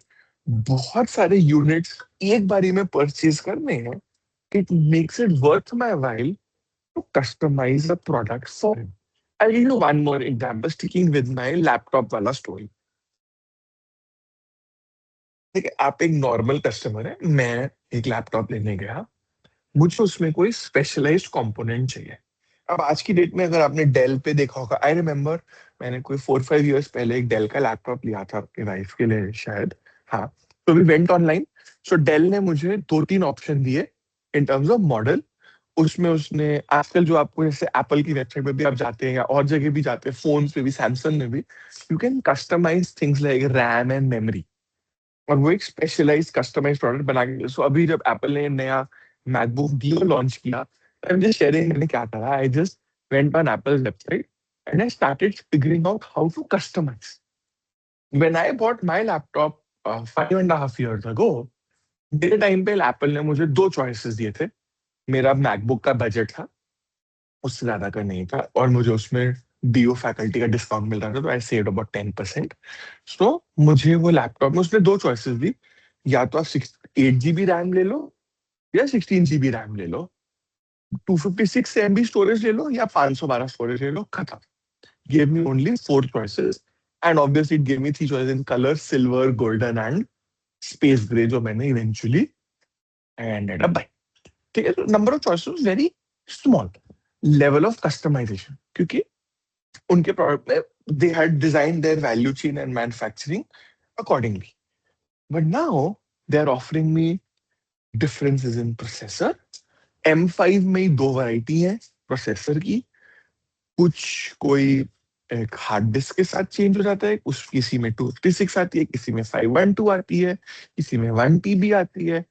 बहुत सारे यूनिट्स एक बारी में परचेज करने हैं, it makes it worth my while to customise a product for him. I give you one more example, sticking with my laptop वाला स्टोरी। ठीक है, आप एक नॉर्मल कस्टमर है, मैं एक लैपटॉप लेने गया, मुझे उसमें कोई स्पेशलाइज्ड कंपोनेंट चाहिए। अब आज की डेट में अगर आपने डेल पे देखा होगा, आई रिमेम्बर मैंने कोई 4-5 इयर्स पहले एक डेल का लैपटॉप लिया था अपनी वाइफ के लिए शायद। हाँ, तो we went online. So Dell ने मुझे 2-3 ऑप्शन दिए इन टर्म्स ऑफ मॉडल। उसमें उसने आजकल जो आपको, जैसे एप्पल की वेबसाइट पे भी आप जाते हैं या और जगह भी जाते हैं, फोन पे भी, सैमसंग में भी, you can customise things like RAM and memory. और वो एक स्पेशलाइज्ड कस्टमाइज्ड प्रोडक्ट बना के, सो अभी जब एप्पल ने नया मैकबुक डियो लॉन्च किया, आई एम जस्ट शेयरिंग, मैंने क्या करा, I just went on Apple website and I started figuring out how to customise. When I bought my laptop 5.5 years ago, मेरे टाइम पे एप्पल ने मुझे दो चॉइसेस दिए थे। मेरा मैकबुक का बजट था, उससे ज्यादा का नहीं था, और मुझे उसमें डीओ फैकल्टी का डिस्काउंट मिल रहा था, तो आई सेव्ड अबाउट 10%। सो मुझे वो लैपटॉप में उसने दो चॉइसेस दी, या तो आप 8 GB रैम ले लो या 16 GB रैम ले लो, 256 MB स्टोरेज ले लो या 512 स्टोरेज ले लो, खत्म। Give me only four choices, and obviously it give me three choices in colour, silver, golden and space grey, जो मैंने इवेंचुअली एंडेड अप बाय। ठीक है, तो number of choices very small, level of customisation, क्योंकि उनके product में they had designed their value chain and manufacturing accordingly. But now they are offering me differences in processor. M5 में ही दो variety है processor की, कुछ कोई एक हार्ड डिस्क के साथ चेंज हो जाता है, उस किसी में 256 आती है, किसी में 512 आती है, किसी में 1 TB आती है।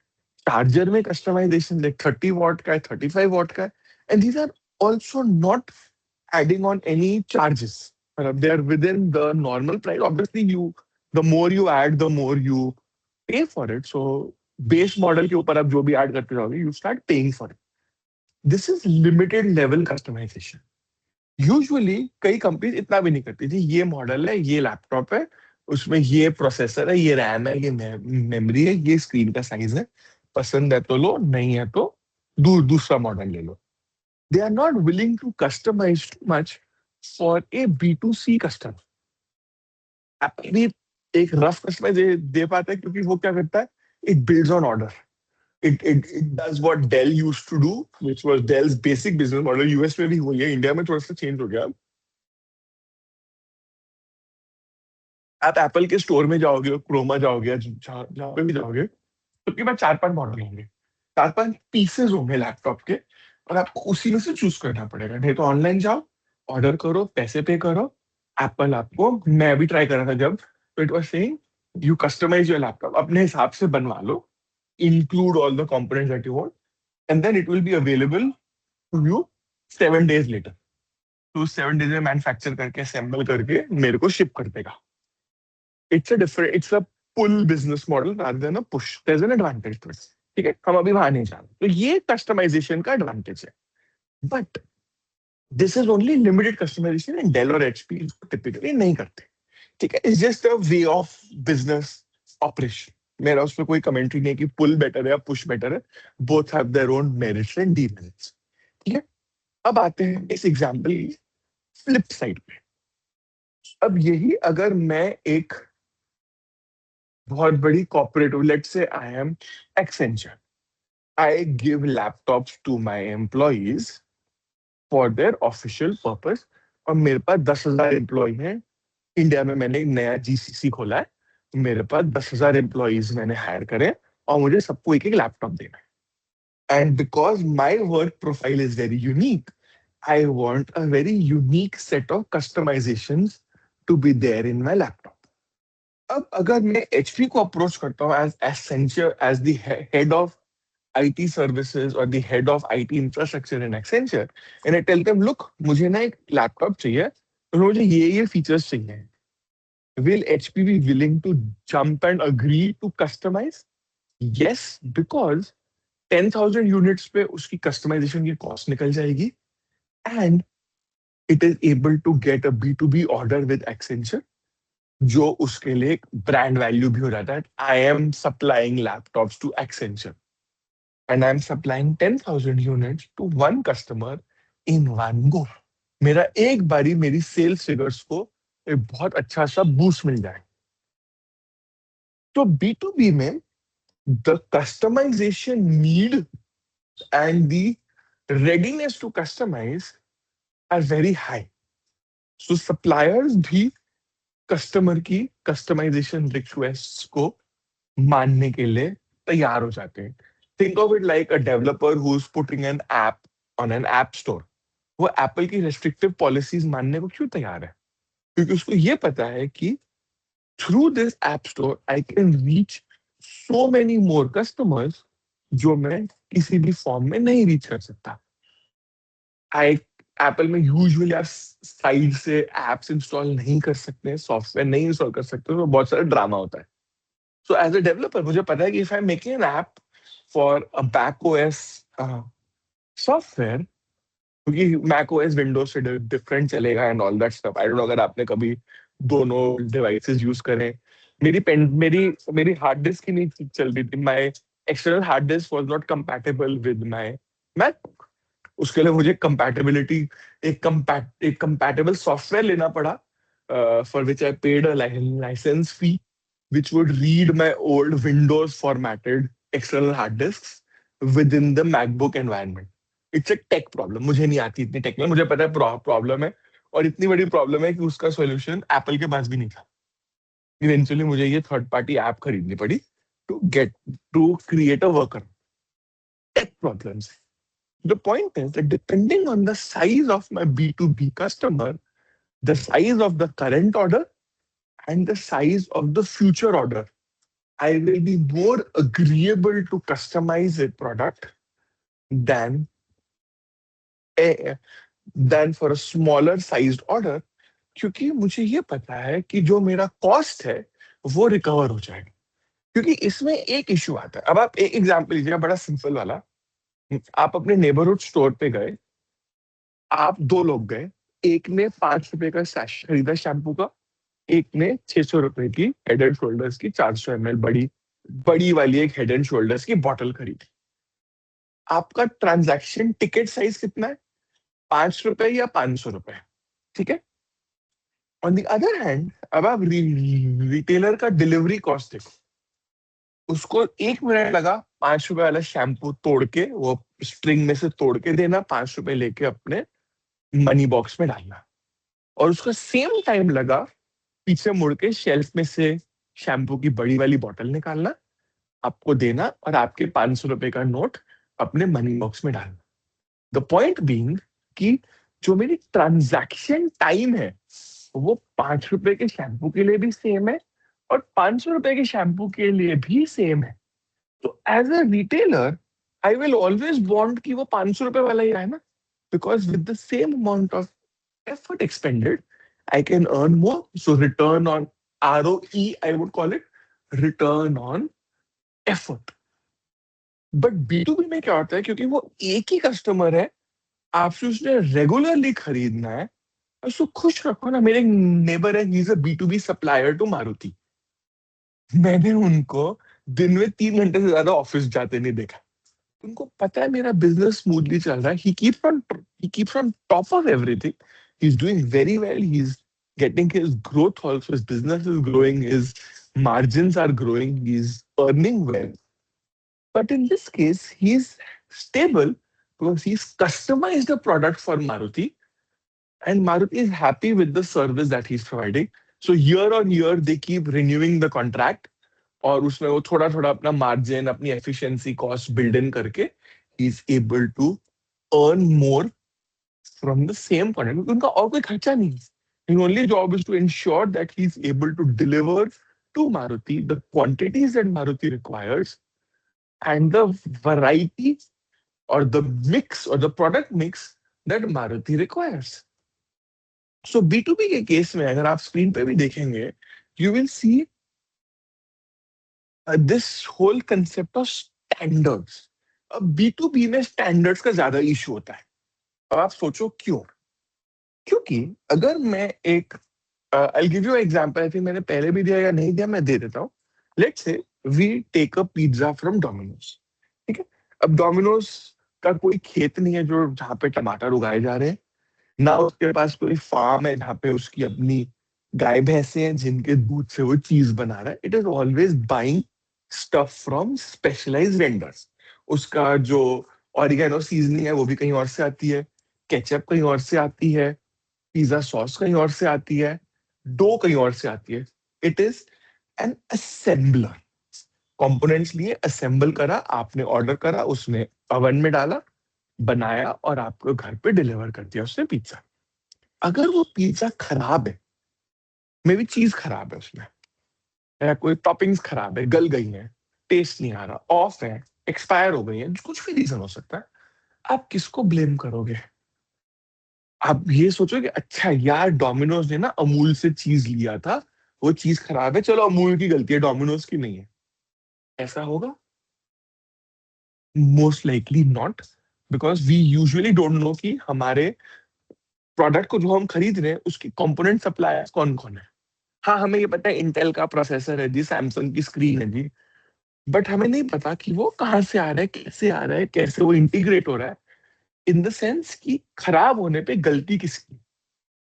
चार्जर में कस्टमाइजेशन लाइक 30 वॉट का है, 35 वॉट का है, and these are also not adding on any charges. They are within the normal price. Obviously, the more you add, the more you pay for it. So base model के ऊपर आप जो भी add करते जाओगे, you start paying for it. This is limited level customization. Usually कई companies इतना भी नहीं करती थी, ये मॉडल है, ये लैपटॉप है, उसमें ये प्रोसेसर है, ये रैम है, ये मेमोरी है, ये स्क्रीन का साइज है, पसंद है तो लो, नहीं है तो दूसरा मॉडल ले लो। They are not willing to customize too much for a B2C customer. Apple भी एक रफ कस्टमाइज दे पाता है, क्योंकि वो क्या करता है, it builds on order. It does what Dell used to do, which was Dell's basic business model. US में भी वही है, इंडिया में थोड़ा सा चेंज हो गया। आप एप्पल के स्टोर में जाओगे, क्रोमा जाओगे, जहाँ जहाँ पे भी जाओगे, सबके पास 4-5 मॉडल होंगे, 4-5 पीसेस होंगे लैपटॉप के, और आपको उसी में से चूज करना पड़ेगा। नहीं तो ऑनलाइन जाओ, ऑर्डर करो, पैसे पे करो, एप्पल आपको, मैं भी ट्राई कर रहा था जब, तो it was saying you customise your laptop, अपने हिसाब से बनवा लो, include all the components that you want, and then it will be available to you 7 days later. तो 7 days में मैन्युफैक्चर करके, असेंबल करके मेरे को शिप कर देगा। It's a pull business model rather than a push. There is an advantage to it. ठीक है, हम अभी वहां नहीं जा रहे, तो ये कस्टमाइजेशन का एडवांटेज है। But this is only limited customisation and Dell और एचपी टिपिकली नहीं करते। ठीक है, it's just a way of business operation. मेरा उसमें कोई कमेंट्री नहीं है कि पुल बेटर है या पुश बेटर है, both have their own merits and demerits. ठीक है, अब आते हैं इस एग्जांपल की फ्लिप साइड पे। अब यही अगर मैं एक बहुत बड़ी corporate, let's say I am Accenture, I give laptops to my employees for their official purpose, और मेरे पास 10,000 एम्प्लॉय हैं। इंडिया में मैंने एक नया जीसीसी खोला है, मेरे पास 10,000 एम्प्लॉइज मैंने हायर करे, और मुझे सबको एक एक लैपटॉप देना है। And because my work profile is very unique, I want a very unique set of customisations to be there in my laptop. अब अगर मैं एचपी को अप्रोच करता हूँ as Accenture, as the head of IT services or the head of IT infrastructure in Accenture, and I tell them, look, मुझे ना एक laptop चाहिए और मुझे ये फीचर्स चाहिए, will HP be willing to jump and agree to customize? Yes, because 10,000 units पे उसकी कस्टमाइजेशन की कॉस्ट निकल जाएगी, and it is able to get a B2B order with Accenture, जो उसके लिए एक ब्रांड वैल्यू भी हो जाता है। I am supplying laptops to Accenture and I'm supplying 10,000 units to one customer in one go. मेरा एक बारी मेरी सेल्स फिगर्स को एक बहुत अच्छा सा बूस्ट मिल जाए। तो B2B में the customisation need and the readiness to customise are very high. So suppliers भी कस्टमर की कस्टमाइजेशन रिक्वेस्ट को मानने के लिए तैयार हो जाते हैं। Think of it like a developer who is putting an app on an app store. वो एप्पल की रेस्ट्रिक्टिव पॉलिसीज मानने को क्यों तैयार है? क्योंकि उसको ये पता है कि through this app store I can reach so many more customers, जो मैं किसी भी फॉर्म में नहीं रीच कर सकता। आई एप्पल में यूजुअली आप साइड से एप्स इंस्टॉल नहीं कर सकते, सॉफ्टवेयर नहीं इंस्टॉल कर सकते, तो बहुत सारा ड्रामा होता है। सो एज अ डेवलपर मुझे पता है कि if I am making an app for a back OS software, क्योंकि मैक ओएस विंडोज से डिफरेंट चलेगा and all that stuff. I don't know अगर आपने कभी दोनों डिवाइसेस यूज करें। मेरी पेन मेरी मेरी हार्ड डिस्क ही नहीं ठीक चल रही थी, my external hard disk was not compatible with my MacBook. उसके लिए मुझे कंपैटिबिलिटी, एक कंपैटिबल सॉफ्टवेयर लेना पड़ा, for which I paid a licence fee which would read my old Windows formatted external hard disks within the MacBook environment. It's a tech problem. मुझे नहीं आती इतनी टेक्निकल, मुझे पता है प्रॉब्लम है, और इतनी बड़ी प्रॉब्लम है कि उसका सॉल्यूशन एप्पल के पास भी नहीं था। इवेंचुअली मुझे ये थर्ड पार्टी ऐप खरीदनी पड़ी to get to create a worker. Tech problems. The point is that depending on the size of my B2B customer, the size of the current order and the size of the future order, I will be more agreeable to customize a product than a than for a smaller sized order, क्योंकि मुझे ये पता है कि जो मेरा cost है वो रिकवर हो जाएगा। क्योंकि इसमें एक इश्यू आता है। अब आप एक एग्जांपल लीजिए, बड़ा सिंपल वाला। आप अपने नेबरहुड स्टोर पे गए, आप दो लोग गए, एक ने ₹5 का सैशे खरीदा शैम्पू का, एक ने ₹600 की हेड एंड शोल्डर्स की 400 ml बड़ी बड़ी वाली एक हेड एंड शोल्डर्स की बॉटल खरीदी। आपका ट्रांजैक्शन टिकट साइज कितना है? ₹5 या ₹500? ठीक है। ऑन द अदर हैंड, अब आप रिटेलर का डिलीवरी कॉस्ट देखो। उसको 1 मिनट लगा ₹5 वाला शैम्पू तोड़ के, वो स्ट्रिंग में से तोड़ के देना, ₹5 लेके अपने मनी बॉक्स में डालना, और उसका सेम टाइम लगा पीछे मुड़ के शेल्फ में से शैम्पू की बड़ी वाली बॉटल निकालना, आपको देना, और आपके ₹500 का नोट अपने मनी बॉक्स में डालना। द पॉइंट बीइंग कि जो मेरी ट्रांजैक्शन टाइम है वो ₹5 के शैम्पू के लिए भी सेम है और ₹500 के शैम्पू के लिए भी सेम है। तो as a retailer I will always want कि वो ₹500 वाला ही आए ना, because with the same amount of effort expended, I can earn more. So return on ROE, I would call it, return on effort. But B2B में क्या होता है, क्योंकि वो एक ही कस्टमर है, आपसे उसने रेगुलरली खरीदना है, उसको खुश रखो ना। मेरे नेबर है, he is a B2B supplier to Maruti. मैंने उनको दिन में 3 घंटे से ज्यादा ऑफिस जाते नहीं देखा। उनको पता है मेरा बिजनेस स्मूथली चल रहा है। He keeps on top of everything. He is doing very well. He is getting his growth also. His business is growing. His margins are growing. He's earning well. But in this case, he's stable because he's customized a product for Maruti, and Maruti is happy with the service that he's providing. So year on year, they keep renewing the contract, और उसमें वो थोड़ा थोड़ा अपना margin, अपनी efficiency, cost build in करके he is able to earn more from the same contract, क्योंकि उनका और कोई खर्चा नहीं है। His only job is to ensure that he's able to deliver to Maruti the quantities that Maruti requires and the variety or the mix or the product mix that Maruti requires. So B2B के case में अगर आप screen पे भी देखेंगे, you will see this whole concept of standards. अब B2B में standards का ज्यादा इशू होता है। अब आप सोचो क्यों? क्योंकि अगर मैं एक आई give you example, I think मैंने पहले भी दिया या नहीं दिया, मैं दे देता हूँ। Let's say we take a pizza from Domino's, ठीक है। अब डोमिनोज का कोई खेत नहीं है जो जहाँ पे टमाटर उगाए जा रहे हैं, ना उसके पास कोई फार्म है जहाँ पे उसकी अपनी गाय भैंसे हैं जिनके दूध से वो चीज बना रहा है। It is always buying stuff from specialised vendors. उसका जो ऑरिगेनो सीजनिंग है वो भी कहीं और से आती है, केचप कहीं और से आती है, पिज्जा सॉस कहीं और से आती है, डो कहीं और से आती है। It is an assembler. Components लिए, असेंबल करा, आपने ऑर्डर करा, उसने ओवन में डाला, बनाया और आपको घर पे डिलीवर कर दिया उसने पिज्जा। अगर वो पिज्जा खराब है, मे भी चीज खराब है उसमें, या कोई टॉपिंग्स खराब है, गल गई है, टेस्ट नहीं आ रहा, ऑफ है, एक्सपायर हो गई है, कुछ भी रीजन हो सकता है, आप किसको ब्लेम करोगे? आप ये सोचो कि अच्छा यार डोमिनोज ने ना अमूल से चीज लिया था, वो चीज खराब है, चलो अमूल की गलती है, डोमिनोज की नहीं है। ऐसा होगा? Most likely not, because we usually don't know कि हमारे प्रोडक्ट को जो हम खरीद रहे हैं उसकी कंपोनेंट सप्लायर्स कौन कौन है। हाँ, हमें ये पता है इंटेल का प्रोसेसर है जी, सैमसंग की स्क्रीन है जी, बट हमें नहीं पता कि वो कहाँ से आ रहा है, कैसे आ रहा है, कैसे वो इंटीग्रेट हो रहा है, इन द सेंस कि खराब होने पे गलती किसकी।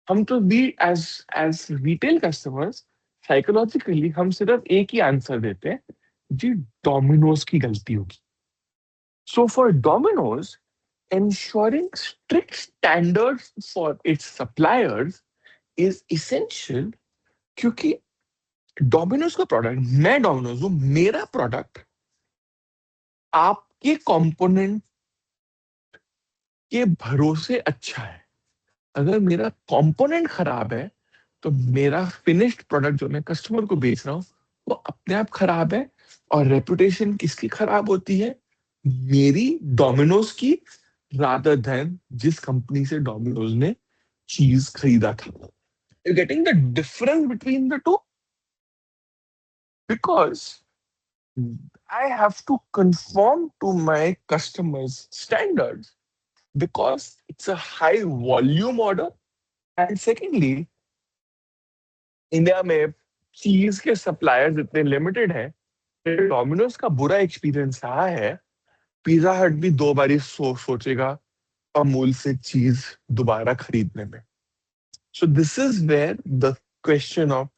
हम तो भी as as retail customers psychologically हम सिर्फ एक ही आंसर देते हैं जी, डोमिनोज की गलती होगी। So for Domino's, ensuring strict standards for its suppliers is essential, क्योंकि डोमिनोज का प्रोडक्ट, मैं डोमिनोज हूं, मेरा प्रोडक्ट आपके कंपोनेंट के भरोसे अच्छा है। अगर मेरा कंपोनेंट खराब है तो मेरा फिनिश्ड प्रोडक्ट जो मैं कस्टमर को बेच रहा हूँ वो अपने आप खराब है। और रेपुटेशन किसकी खराब होती है? मेरी, डोमिनोज की, रादर देन जिस कंपनी से डोमिनोज ने चीज खरीदा था। You getting the difference between the two? Because I have to conform to my customers standards, because it's a high volume order. And secondly, India में चीज के सप्लायर्स इतने लिमिटेड हैं, Domino's का बुरा experience रहा है, पिज्जा हट भी दो बारी सोचेगा अमूल से चीज दोबारा खरीदने में। So this is where the question of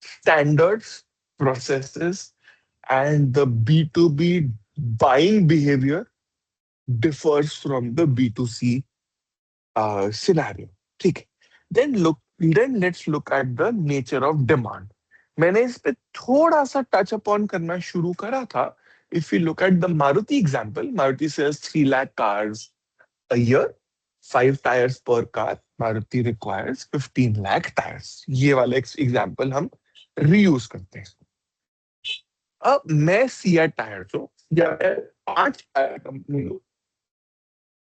standards, processes and the B2B buying behavior differs from the B2C scenario. ठीक है, then let's look at the nature of demand. मैंने इस पे थोड़ा सा टच अपॉन करना शुरू करा था। If you look at the Maruti example, Maruti sells 3 lakh cars a year, 5 tires per car. Maruti requires 15 lakh tires. ये वाला एग्जाम्पल हम रीयूज करते हैं। अब मैं सिया टायर्स हूँ या मैं 5 टायर कंपनी हूँ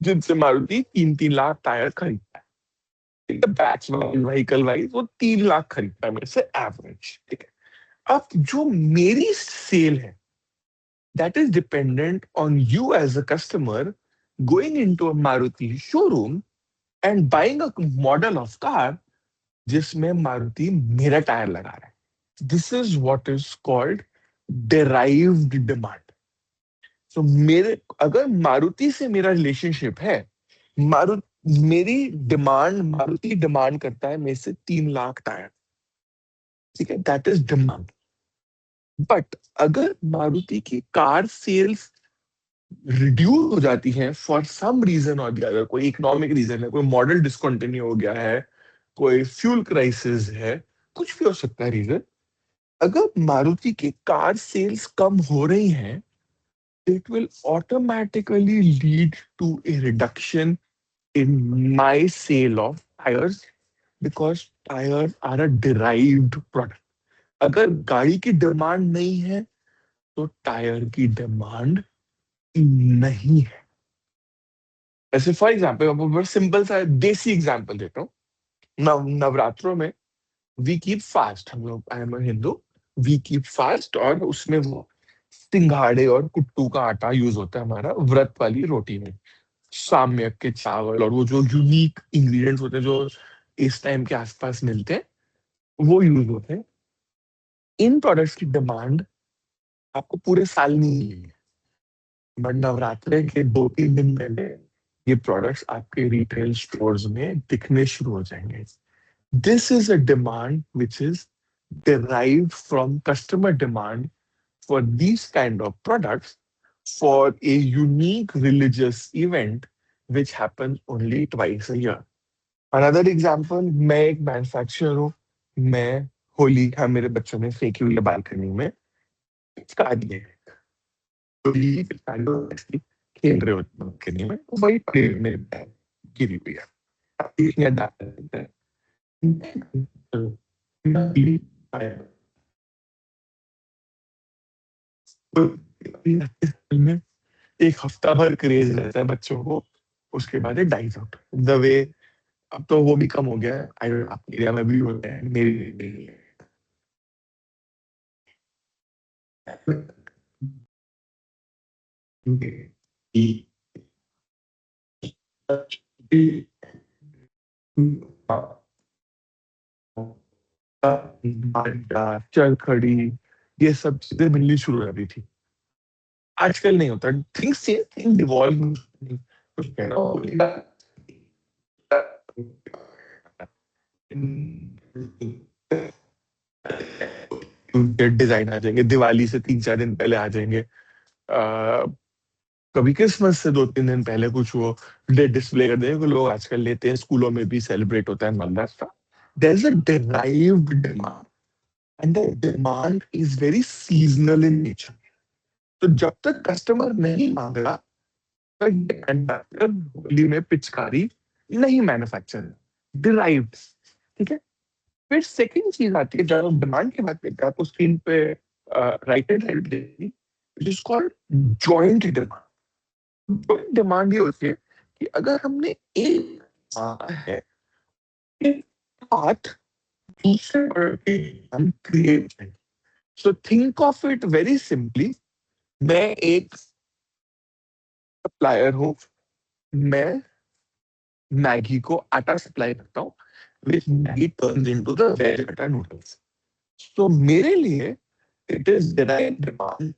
जिनसे मारुति 3-3 लाख टायर खरीदता है, बैच वाइज, व्हीकल वाइज वो 3 लाख खरीदता है मेरे से एवरेज, ठीक है। अब जो मेरी सेल है, that is dependent on you as a customer, going into a Maruti showroom and buying a model of car जिसमें मारुति मेरा टायर लगा रहा है. This is what is called derived demand. So मेरे अगर मारुति से मेरा रिलेशनशिप है, मारुति मेरी डिमांड, मारुति डिमांड करता है मेरे से 3 लाख टायर. ठीक है, दैट इज डिमांड. बट अगर मारुति की कार सेल्स रिड्यूस हो जाती हैं फॉर सम रीजन और द अदर, कोई इकोनॉमिक रीजन है, कोई मॉडल डिसकंटिन्यू हो गया है, कोई फ्यूल क्राइसिस है, कुछ भी हो सकता है रीजन, अगर मारुति की कार सेल्स कम हो रही हैं, it will automatically lead to a reduction in my sale of tires because tires are a derived product. अगर गाड़ी की डिमांड नहीं है तो टायर की डिमांड नहीं है. ऐसे फॉर एग्जाम्पल बड़ा सिंपल सा देसी एग्जाम्पल देता हूँ. नवरात्रों में वी कीप फास्ट, हम लोग, I am Hindu, we keep fast, और उसमें वो सिंघाड़े और कुट्टू का आटा यूज होता है हमारा व्रत वाली रोटी में. साम्यक के चावल और वो जो यूनिक इंग्रेडिएंट्स होते हैं जो इस टाइम के आसपास मिलते हैं, वो यूज होते हैं. इन प्रोडक्ट्स की डिमांड आपको पूरे साल नहीं मिलेगी, बट नवरात्रे के 2-3 दिन पहले ये प्रोडक्ट्स आपके रिटेल स्टोर्स में दिखने शुरू हो जाएंगे. This is a demand which is derived from customer demand for these kind of products for a unique religious event which happens only twice a year. Another example, मैं एक manufacturer हूँ. मैं होली, हाँ, मेरे बच्चों ने फेंकी हुई है बालकनी में पिचकारी है. होली की पिचकारी वो ऐसी खेल रहे होते हैं बालकनी में, वो वही पड़ी हुई मेरे बैग गिरी हुई है. अब ये डाल देते हैं. में एक हफ्ता भर क्रेज रहता है बच्चों को, उसके बाद it dies out. The way अब तो वो भी कम हो गया है. आपके एरिया में भी होता है, मेरी चल खड़ी, ये सब चीजें मिलनी शुरू हो रही थी. आजकल नहीं होता. थिंग्स से थिंग डिवॉल्व, कुछ कहना होगा. डिजाइन आ जाएंगे, दिवाली से 3-4 दिन पहले आ जाएंगे. कभी क्रिसमस से 2-3 दिन पहले कुछ वो डिस्प्ले कर देंगे, लोग आजकल लेते हैं, स्कूलों में भी सेलिब्रेट होता है मंदा सा. There is a derived demand and the demand is very seasonal in nature. तो जब तक कस्टमर नहीं मांग रहा, तक मैन्युफैक्चरर होली में पिचकारी नहीं मैन्युफैक्चर, डिराइव्ड. ठीक है. फिर सेकंड चीज आती है, जब हम डिमांड की बात करते हैं, आपको स्क्रीन पे राइट एंड राइट देगी, it is called joint demand. Joint demand ये होती है कि अगर हमने एक मांगा है, एक पार्ट दूसरे प्रोडक्ट के हम क्रिएट करें. So think of it very simply. मैं एक सप्लायर हूँ, मैं मैगी को आटा सप्लाई करता हूँ, which Maggi turns into the veg atta noodles. तो मेरे लिए इट इज डायरेक्ट डिमांड.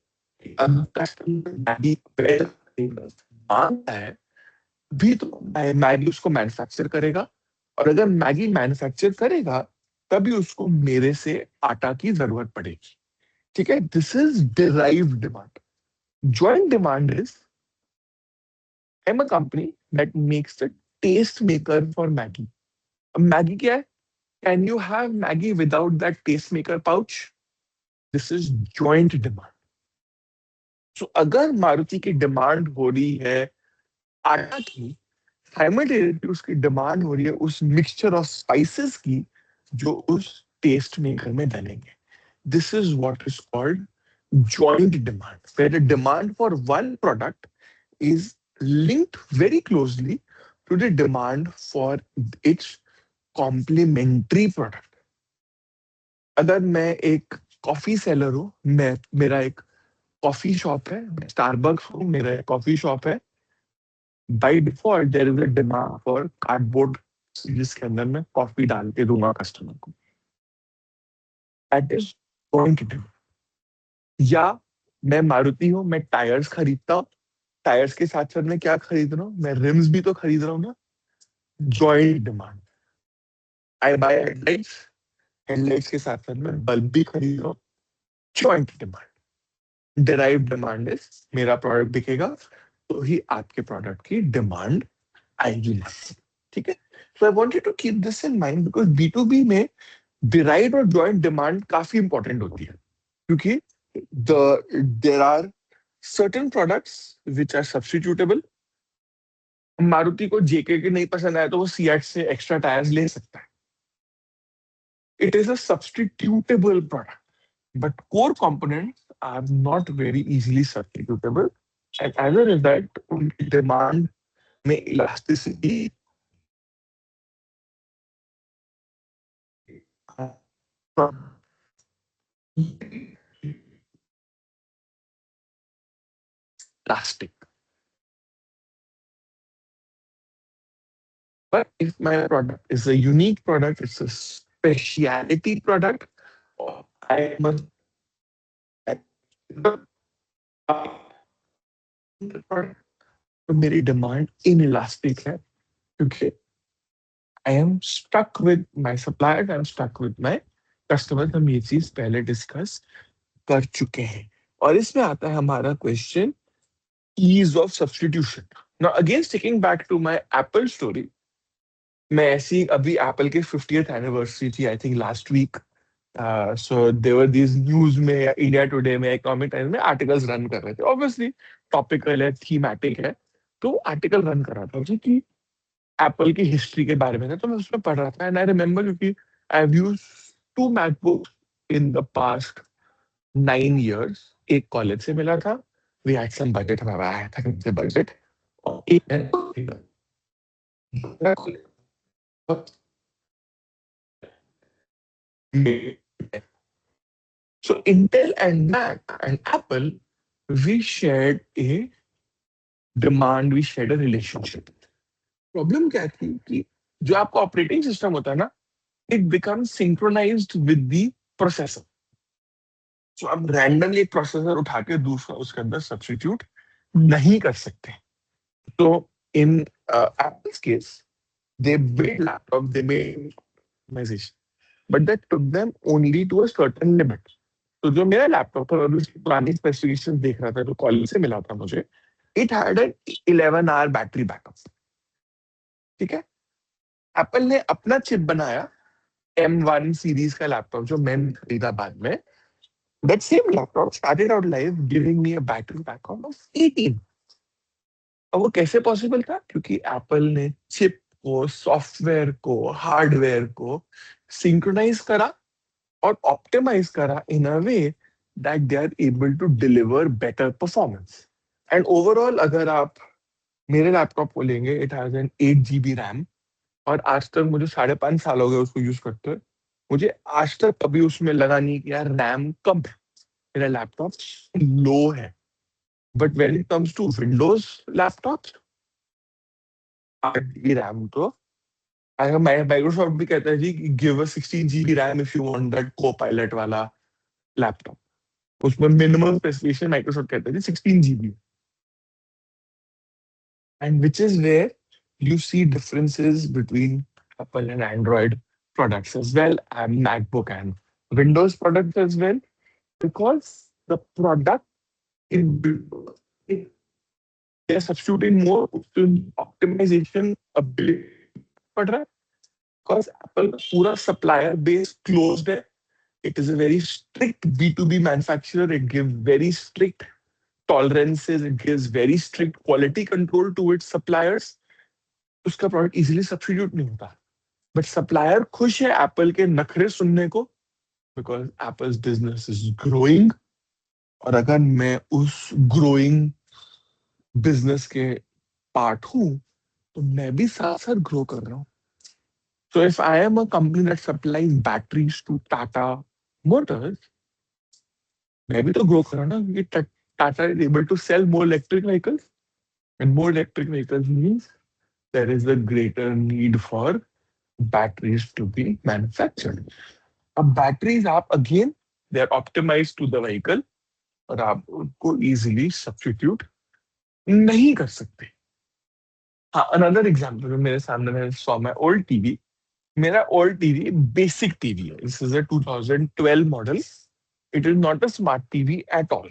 अब कस्टमर मैगी वेज नूडल्स मांगता है, भी तो मैगी उसको मैन्युफैक्चर करेगा, और अगर मैगी मैन्युफैक्चर करेगा तभी उसको मेरे से आटा की जरूरत पड़ेगी. ठीक है. This is derived demand. Joint demand is, I am a company that makes the taste maker for Maggi. अब मैगी क्या है? Can you have Maggi without that taste maker pouch? This is joint demand. So अगर मारुति की demand हो रही है आटा की, साइमल्टेनियसली उसकी डिमांड हो रही है उस मिक्सचर ऑफ स्पाइसेस की जो उस टेस्ट मेकर में डलेंगे. This is what is called joint demand, where the demand for one product is linked very closely to the demand for its complementary product. अगर मैं एक कॉफी सेलर हूँ, मैं, मेरा एक कॉफी शॉप है, स्टारबक्स हूँ, मेरा एक कॉफी शॉप है, by default there is a demand for cardboard जिसके अंदर मैं कॉफी डाल के दूंगा कस्टमर को, that is going to do. या मैं मारुति हूँ, मैं टायर्स खरीदता हूँ, टायर्स के साथ साथ मैं क्या खरीद रहा हूँ, मैं रिम्स भी तो खरीद रहा हूँ ना, जॉइंट डिमांड। आई बाय हेडलाइट्स, हेडलाइट्स के साथ साथ मैं बल्ब भी खरीद रहा हूँ, joint demand. Derive demand is मेरा प्रोडक्ट बिकेगा तो ही आपके प्रोडक्ट की डिमांड आएगी। ठीक है, so I want you to keep this in mind because B to B में डिराइव और जॉइंट डिमांड काफी इंपॉर्टेंट होती है, क्योंकि there are certain products which are substitutable. Maruti को जेके के नहीं पसंद आया तो वो सीएट से एक्स्ट्रा टायर्स ले सकता है। It is a substitutable product, but core components are not very easily substitutable, and as a result उनकी demand में elasticity plastic. But if my product is a unique product, it's a speciality product, or I must तो मेरी demand in elastic है, क्योंकि I am stuck with my suppliers, I am stuck with my customers. हम ये चीज पहले discuss कर चुके हैं। और इसमें आता है हमारा question, ease of substitution. Now again sticking back to my Apple story, मैं ऐसी अभी एप्पल की 50th एनिवर्सरी थी I think last week. So there these news में या इंडिया टुडे में इकोनॉमिक टाइम्स में आर्टिकल्स रन कर रहे थे, ऑब्वियसली टॉपिकल है, थीमैटिक है, तो आर्टिकल रन कर रहा था जी कि एप्पल की हिस्ट्री के बारे में था, तो मैं उसमें पढ़ रहा था एंड आई रिमेम्बर क्योंकि I have used to MacBook in the past 9 years। एक कॉलेज से मिला था, वी हैड सम बजट, हमारा आया था कहीं से बजट, और एक so Intel and Mac and Apple, we shared a demand, we shared a relationship. Problem क्या थी कि जो आपका ऑपरेटिंग सिस्टम होता है ना, it become synchronised with the processor. So आप रैंडमली एक प्रोसेसर उठा के दूसरा उसके अंदर सब्स्टिट्यूट नहीं कर सकते। तो in Apple's case they build laptop, they made optimization, but that took them only to a certain limit. तो जो मेरा लैपटॉप था, मैं उसकी पुरानी स्पेसिफिकेशन देख रहा था जो कॉलेज से मिला था मुझे, it had an 11 hour battery backup. ठीक है, एप्पल ने अपना चिप बनाया, M1 सीरीज का लैपटॉप जो मैंने खरीदा बाद में, that same laptop started out life giving me a battery backup of 18। अब वो कैसे पॉसिबल था, क्योंकि एप्पल ने चिप को, सॉफ्टवेयर को, हार्डवेयर को सिंक्रोनाइज करा और ऑप्टिमाइज करा in a way that they are able to deliver better performance. And overall अगर आप मेरे लैपटॉप को लेंगे, it has an 8 GB RAM, और आज तक मुझे 5.5 साल हो गए उसको यूज करते हुए, मुझे आज तक कभी उसमें लगा नहीं कि यार रैम कम है, मेरा लैपटॉप लो है। But when it comes to Windows laptop, 8 GB RAM तो अगर माइक्रोसॉफ्ट भी कहता है जी give a 16 GB RAM if you want that Copilot वाला लैपटॉप, उसमें मिनिमम स्पेसिफिकेशन माइक्रोसॉफ्ट कहता है जी 16 GB। And which is where you see differences between Apple and Android products as well, and MacBook and Windows products as well, because the product in they're substituting more to optimization ability पड़ रहा है, because Apple का पूरा supplier base closed है. It is a very strict B2B manufacturer. It gives very strict tolerances. It gives very strict quality control to its suppliers. उसका product easily substitute नहीं होता। But supplier खुश है Apple के नखरे सुनने को, because apples business is growing, और अगर मैं उस ग्रोइंग बिजनेस के पार्ट हूं तो मैं भी साथ साथ ग्रो कर रहा हूँ। So if I am a company that supplies batteries to Tata Motors, मैं भी तो ग्रो कर रहा हूँ ना, क्योंकि Tata is able to sell more electric vehicles. And more electric vehicles means there is a greater need for batteries to be manufactured. अब batteries आप again they are optimized to the vehicle और आप उनको easily substitute नहीं कर सकते. हाँ, another example मेरे सामने मैं saw my old TV. मेरा old TV basic TV है. This is a 2012 model. It is not a smart TV at all.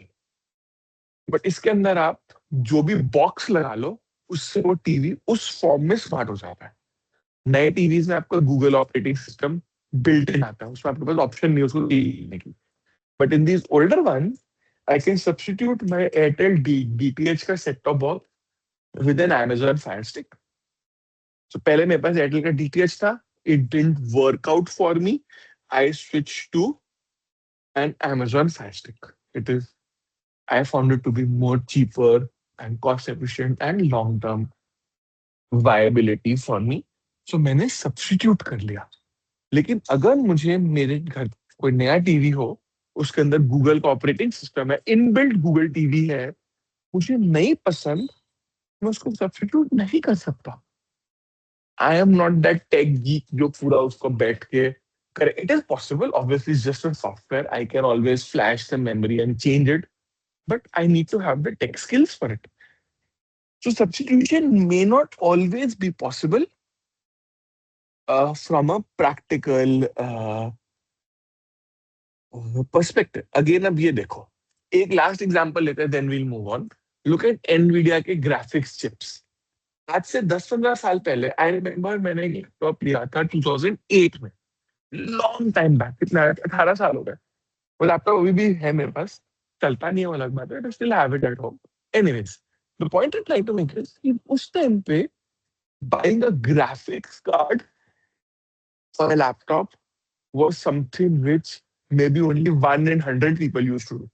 But इसके अंदर आप जो भी बॉक्स लगा लो उससे वो टीवी उस फॉर्म में स्मार्ट हो जाता है. नए टीवीज में आपका Google operating system built in आता है, उसमें आपके पास ऑप्शन नहीं है उसको लेने की. But in these older one I can substitute my Airtel DTH का set top box with an Amazon Fire Stick. तो पहले मेरे पास एयरटेल का डीटीएच था, it didn't work out for me. I switch to an Amazon Fire Stick. It is I found it to be more cheaper and cost efficient and long term viability for me. So मैंने substitute कर लिया. लेकिन अगर मुझे मेरे घर कोई नया टीवी हो, उसके अंदर गूगल का ऑपरेटिंग सिस्टम है, इनबिल्ट गूगल टीवी है, मुझे नहीं पसंद, मैं उसको सब्स्टिट्यूट नहीं कर सकता. आई am not that tech geek जो पूरा उसको बैठ के करे. It is possible, obviously just a software, I can always flash the memory and change it, but I need to have the tech skills for it. So substitution may not always be possible from a practical perspective. Again, अब ये देखो, एक last example लेते हैं, then we'll move on. Look at Nvidia के graphics chips. आज से 10-15 साल पहले आई रिमेम्बर मैंने एक लैपटॉप लिया था 2008 में, लॉन्ग टाइम बैक, कितना 18 साल हो गए. वो लैपटॉप अभी भी है मेरे पास, चलता नहीं है वो अलग बात है, but still have it at home. Anyways, the point I trying to make is कि उस टाइम पे buying a graphics card for a laptop was something which maybe only 1 in 100 people used to do,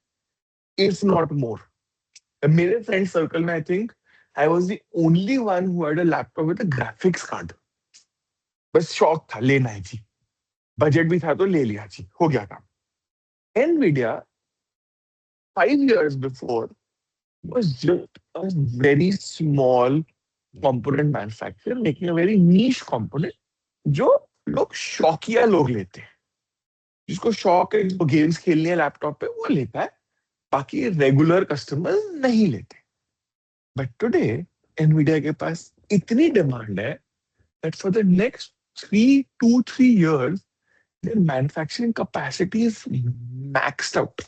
if not more. And मेरे friend circle में I think I was the only one who had a laptop with a graphics card. बस शौक था, लेना है जी, budget भी था तो ले लिया जी, हो गया काम. Nvidia 5 years before was just a very small component manufacturer making a very niche component जो लोग शौकिया लोग लेते हैं. जिसको शौक है, जिसको गेम्स खेलनी है लैपटॉप पे, वो लेता है. बाकी रेगुलर कस्टमर नहीं लेते. बट टुडे एनवीडिया के पास इतनी डिमांड है that for the next 3 2 3 years there manufacturing capacity is maxed out.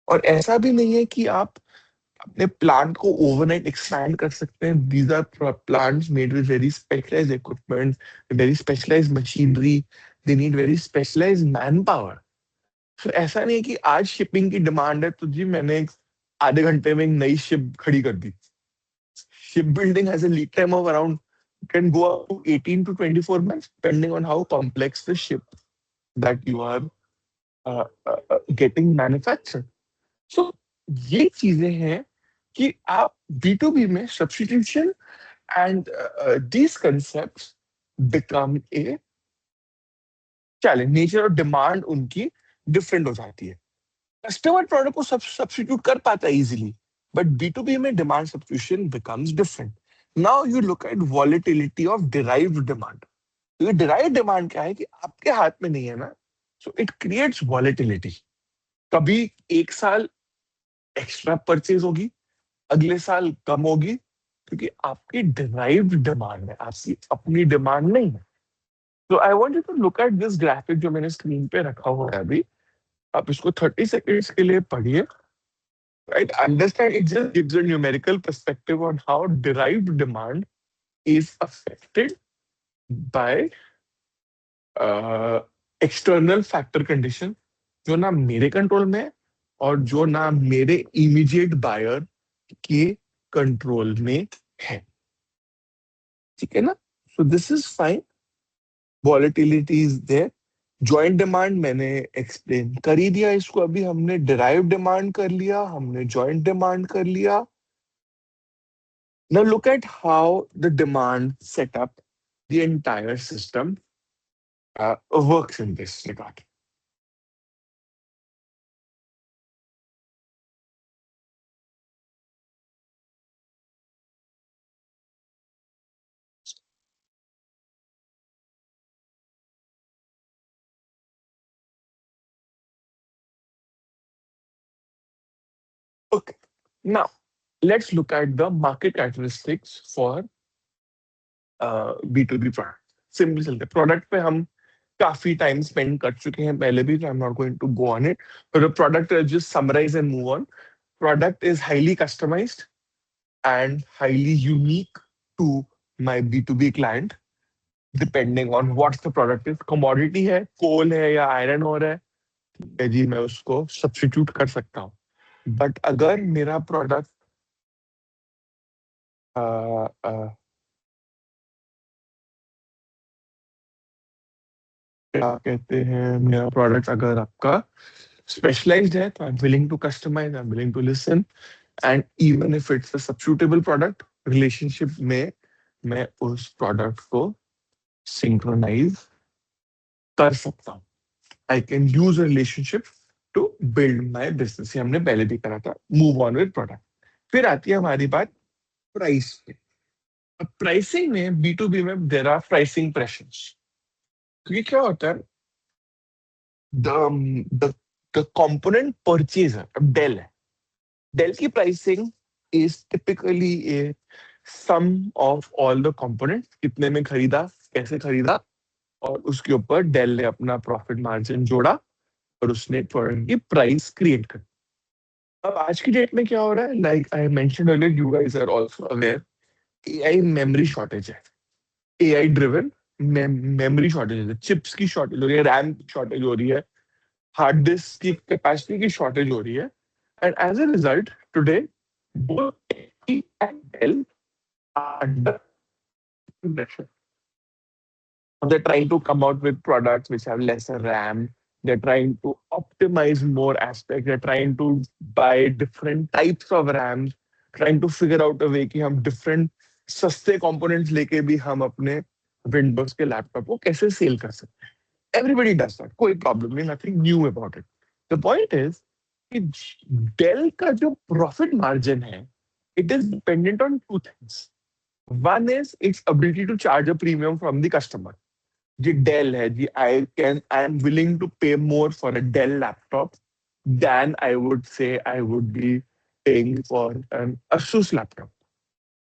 और ऐसा भी नहीं है कि आप अपने प्लांट को ओवरनाइट एक्सपैंड कर सकते हैं. These are plants made with very specialised equipment, very specialised machinery. They need very specialised manpower. तो ऐसा नहीं है कि आज शिपिंग की डिमांड है तो जी मैंने आधे घंटे में एक नई शिप खड़ी कर दी. Ship building has a lead time of around can go up to 18 to 24 months depending on how complex the ship that you are getting manufactured. So ये चीजें हैं कि आप B2B में substitution and these concepts become a challenge. Nature और demand उनकी different हो जाती है. कस्टमर प्रोडक्ट को सब्स्टिट्यूट कर पाता है इजीली, बट B2B में demand substitution becomes different. Now you look at volatility of derived demand. क्योंकि डिराइव्ड डिमांड क्या है कि आपके हाथ में नहीं है ना, सो इट क्रिएट्स वॉलेटिलिटी. कभी एक साल एक्स्ट्रा परचेज होगी, अगले साल कम होगी, क्योंकि आपकी डिराइव्ड डिमांड है, आपकी अपनी डिमांड नहीं है. तो I want you to look at this graphic जो मैंने स्क्रीन पे रखा हुआ है अभी. आप इसको 30 सेकेंड्स के लिए पढ़िए. Right? Understand, it just gives a numerical perspective on how derived demand is affected by external factor condition जो ना मेरे कंट्रोल में है और जो ना मेरे इमीडिएट बायर के कंट्रोल में है. ठीक है ना? So this is fine. Volatility is there. Joint demand मैंने एक्सप्लेन कर ही दिया इसको. अभी हमने डिराइव डिमांड कर लिया, हमने जॉइंट डिमांड कर लिया. Now look at how the demand setup, the entire system works in this regard. Okay. Now, let's look at the market characteristics for B2B product. Simple चलते प्रोडक्ट पे हम काफी time spend कर चुके हैं पहले भी, I am not going to go on it, but the product just summarize and move on. Product is highly customized and highly unique to my B2B client, depending on what the product is. Commodity है, coal है या iron ore है जी, मैं उसको substitute कर सकता हूँ. But अगर मेरा प्रोडक्ट क्या कहते हैं, मेरा प्रोडक्ट अगर आपका स्पेशलाइज्ड है तो I am willing to customise, I am willing to listen, and even if it's a substitutable product, relationship में मैं उस प्रोडक्ट को सिंक्रोनाइज कर सकता हूँ. I can use a relationship to build my business. ये हमने पहले भी करा था. Move on with product. फिर आती है हमारी बात प्राइस पे. अब प्राइसिंग में, बी टू बी में देर आर प्राइसिंग प्रेशर्स. क्योंकि क्या होता है, द द कंपोनेंट परचेजर, अब डेल है, डेल की pricing is typically a sum of all the component. कितने में खरीदा, कैसे खरीदा, और उसके ऊपर डेल ने अपना प्रॉफिट मार्जिन जोड़ा और उसने प्रोडक्ट की प्राइस क्रिएट कर. अब आज की डेट में क्या हो रहा है, like I mentioned earlier, you guys are also aware, AI memory shortage है. एआई ड्रिवन मेमोरी शॉर्टेज है, चिप्स की शॉर्टेज हो रही है, रैम की शॉर्टेज हो रही है, हार्ड डिस्क की कैपेसिटी की शॉर्टेज हो रही है. And as a result today both and Dell are under pressure. They're trying to come out with products which have lesser RAM. They're trying to optimize more aspects. They're trying to buy different types of RAMs, trying to figure out a way कि हम different सस्ते components लेके भी हम अपने Windows के laptop को कैसे सेल कर सकते हैं. Everybody does that. कोई problem नहीं, nothing new about it. The point is कि Dell का जो profit margin है, it is dependent on two things. One is its ability to charge a premium from the customer. जी Dell है जी, I am willing to pay more for a Dell laptop than I would be paying for an Asus laptop.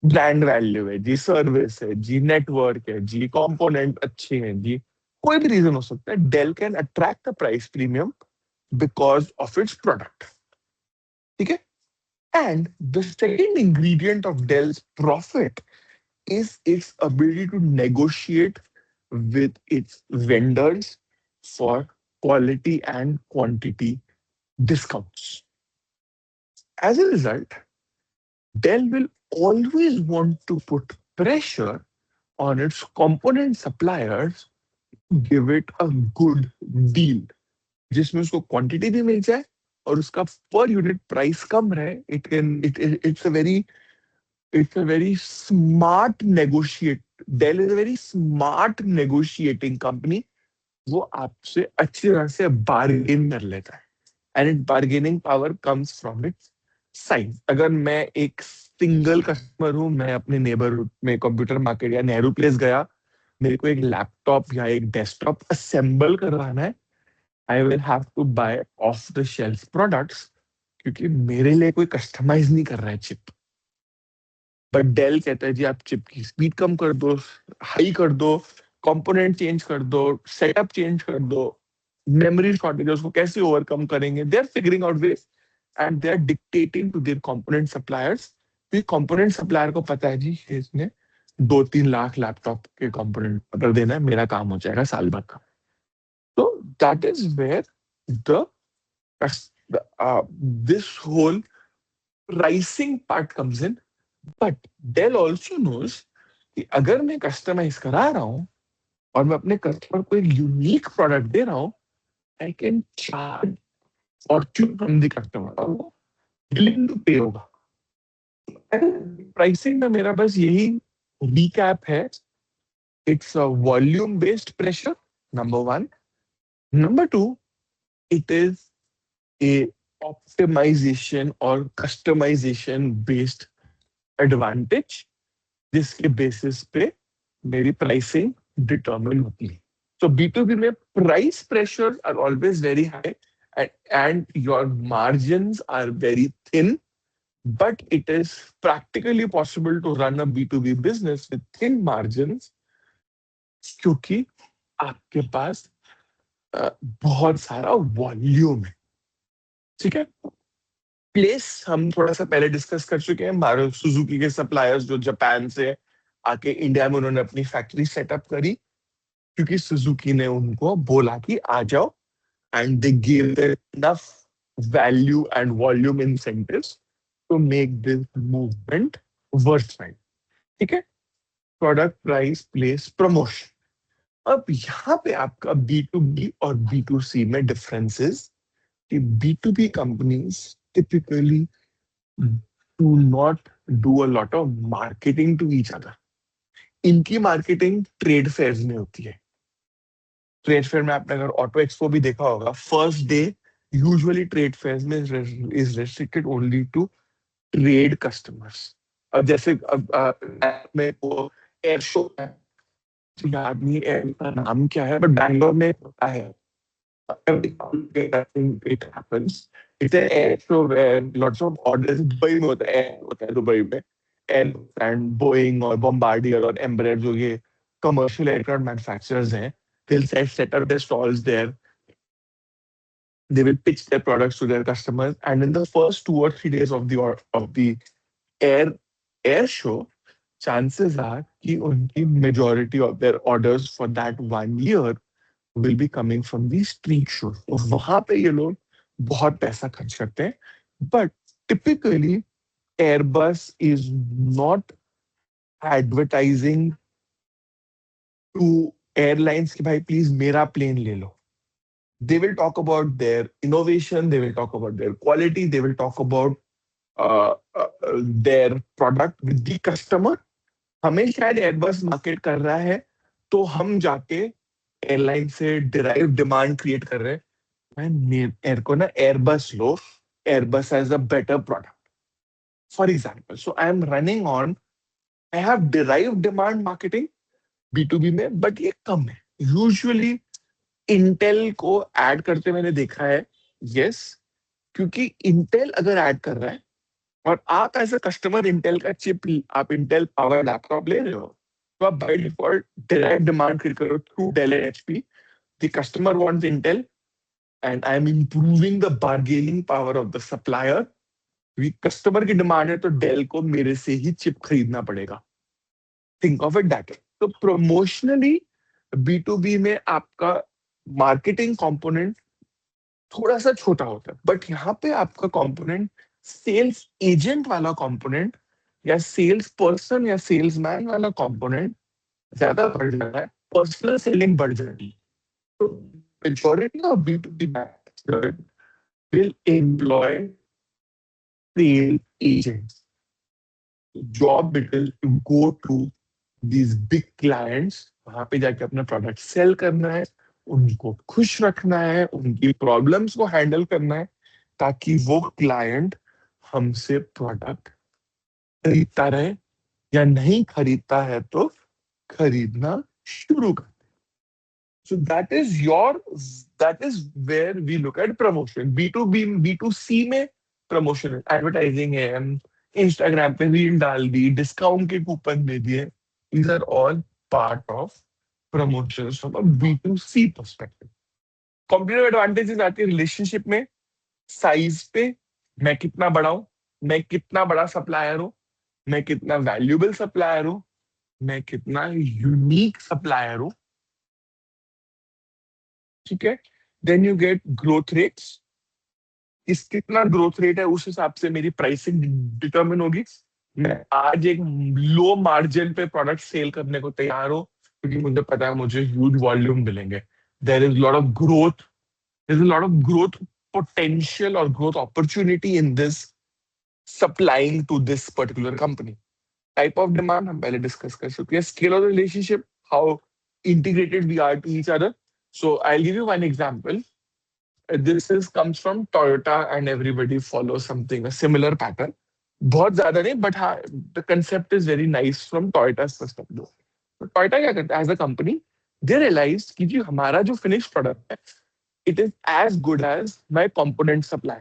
Brand value है जी, service है जी, network है जी, component अच्छे हैं जी, कोई भी रीजन हो सकता है. Dell can attract the price premium because of its product. ठीक है. And the second ingredient of Dell's profit is its ability to negotiate with its vendors for quality and quantity discounts. As a result, Dell will always want to put pressure on its component suppliers to give it a good deal, जिसमें उसको quantity भी मिल जाए और उसका per unit price कम रहे. It's a very smart negotiate. Dell is a very smart negotiating company. वो आपसे अच्छी तरह से बार्गेन कर लेता है. And it bargaining power comes from its size. अगर मैं एक सिंगल कस्टमर हूं, मैं अपने नेबरहुड में कंप्यूटर मार्केट या नेहरू प्लेस गया, मेरे को एक लैपटॉप या एक डेस्कटॉप असेंबल करवाना है, I will have to buy off the shelf products, क्योंकि मेरे लिए कोई कस्टमाइज नहीं कर रहा है चिप. बट डेल कहता है जी आप चिप की स्पीड कम कर दो, हाई कर दो, कंपोनेंट चेंज कर दो, सेटअप चेंज कर दो, मेमोरी शॉर्टेज उसको कैसे ओवरकम करेंगे. They are figuring out ways and they are dictating to their component suppliers. क्योंकि कंपोनेंट सप्लायर को पता है जी इसने 2-3 लाख लैपटॉप के कंपोनेंट ऑर्डर देना है, मेरा काम हो जाएगा साल भर का. तो that is where the this whole pricing part comes in. But Dell also knows कि अगर मैं कस्टमाइज करा रहा हूं और मैं अपने कस्टमर को एक यूनिक प्रोडक्ट दे रहा हूं, I can charge Fortune from the customer और वो विलिंग टू पे होगा. प्राइसिंग में मेरा बस यही रिकैप है. It's a volume based pressure, number one. Number two, it is a optimisation और कस्टमाइजेशन बेस्ड एडवांटेज, जिसके बेसिस पे मेरी प्राइसिंग डिटरमिन होती है. सो B2B में price pressure are always very high and your margins are very thin but it is practically possible to run a B2B business with thin margins क्योंकि आपके पास बहुत सारा वॉल्यूम है। ठीक है, प्लेस हम थोड़ा सा पहले डिस्कस कर चुके हैं। मारुति सुजुकी के सप्लायर्स जो जापान से आके इंडिया में उन्होंने अपनी फैक्ट्री सेटअप करी क्योंकि सुजुकी ने उनको बोला कि आ जाओ, and they give them enough value and volume incentives to make this movement worthwhile. ठीक है, प्रोडक्ट प्राइस प्लेस प्रमोशन। अब यहाँ पे आपका बी टू बी और बी टू सी में डिफरेंसेस कि B to B companies typically do not do a lot of marketing to each other. इनकी मार्केटिंग ट्रेड फेयर में होती है। ट्रेड फेयर में आपने अगर ऑटो एक्सपो भी देखा होगा, first day usually trade fair में is restricted only to trade customers. अब जैसे में वो एयर शो है, याद नहीं एयर का नाम क्या है, बट बैंगलोर में होता है। It happens. It's an air show where lots of orders Dubai में होता है दुबई में, and Boeing और Bombardier और Embraer जो ये commercial aircraft manufacturers हैं, they'll set up their stalls there. They will pitch their products to their customers, and in the first 2 or 3 days of the air air show, chances are कि उनकी majority of their orders for that 1 year will be coming from these street shows. तो वहां पे ये लोग बहुत पैसा खर्च करते हैं, but typically Airbus is not advertising to airlines कि भाई प्लीज मेरा प्लेन ले लो। They will talk about their innovation, they will talk about their quality, they will talk about their product with the customer। हमें शायद Airbus market कर रहा है तो हम जाके एयरलाइन से डिराइव डिमांड क्रिएट कर रहे हैं, एयर को ना एयरबस लो, Airbus has a better product. For example, so I am running on, I have derive demand marketing B to B में, बट ये कम है। यूजुअली इंटेल को ऐड करते मैंने देखा है, यस, क्योंकि इंटेल अगर ऐड कर रहा है और आप एज अ कस्टमर इंटेल का चिप, आप इंटेल पावर लैपटॉप ले रहे हो, तो आप by default direct demand create करो through Dell and HP. The customer wants Intel and I am improving the bargaining power of the supplier. Customer की डिमांड है तो डेल को मेरे से ही चिप खरीदना पड़ेगा। Think of it that. तो प्रमोशनली बी टू बी में आपका मार्केटिंग कंपोनेंट थोड़ा सा छोटा होता है, बट यहाँ पे आपका कंपोनेंट सेल्स एजेंट वाला कंपोनेंट या सेल्स पर्सन या सेल्समैन वाला कंपोनेंट ज्यादा बढ़ जाता है, पर्सनल सेलिंग बढ़ जाती है। तो majority of B to B will employ sale agents. Job it is to go to these big clients, वहां पे जाके अपना प्रोडक्ट सेल करना है, उनको खुश रखना है, उनकी प्रॉब्लम्स को हैंडल करना है, ताकि वो क्लाइंट हमसे प्रोडक्ट खरीदता रहे, या नहीं खरीदता है तो खरीदना शुरू कर। So that is where we look at promotion. B to B, B to C में प्रमोशन एडवर्टाइजिंग है, इंस्टाग्राम पे रील डाल दी, डिस्काउंट के कूपन दे दिए, these are all part of promotions from a B2C perspective. Competitive advantages आती है relationship में, साइज पे, मैं कितना बड़ा हूं, मैं कितना बड़ा सप्लायर हूं, मैं कितना वैल्यूएबल सप्लायर हूं, मैं कितना यूनिक सप्लायर हूं। ठीक है, then you get growth rates. इस कितना ग्रोथ रेट है उस हिसाब से मेरी प्राइसिंग डिटरमिन होगी। मैं आज एक लो मार्जिन पे प्रोडक्ट सेल करने को तैयार हूं क्योंकि मुझे पता है मुझे ह्यूज वॉल्यूम मिलेंगे। There is lot of growth, there is lot of growth potential और growth opportunity in this supplying to this particular company. Type of demand हम पहले डिस्कस कर चुके हैं। Scale of relationship, how integrated we are to each other. So I will give you one example. This is comes from Toyota and everybody follows something a similar pattern. बहुत ज्यादा नहीं, but हाँ, the concept is very nice from Toyota's perspective. तो Toyota क्या करता है as a company, they realized कि जी हमारा जो finished product है, it is as good as my component supply.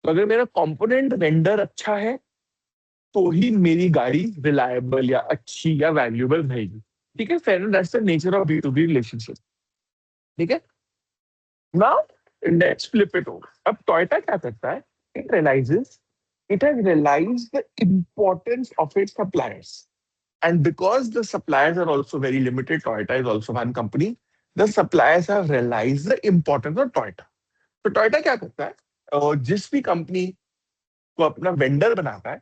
तो अगर मेरा कंपोनेंट वेंडर अच्छा है तो ही मेरी गाड़ी रिलायबल या अच्छी या वैल्यूएबल रहेगी। ठीक है, fair, that's the nature of B2B relationship. ठीक है, now let's flip it over. अब टोयोटा क्या करता है, it has realised the importance of its suppliers, and because the suppliers are also very limited, Toyota is also one company, the suppliers have realized the importance of Toyota. तो Toyota क्या करता है, जिस भी company को अपना vendor बनाता है,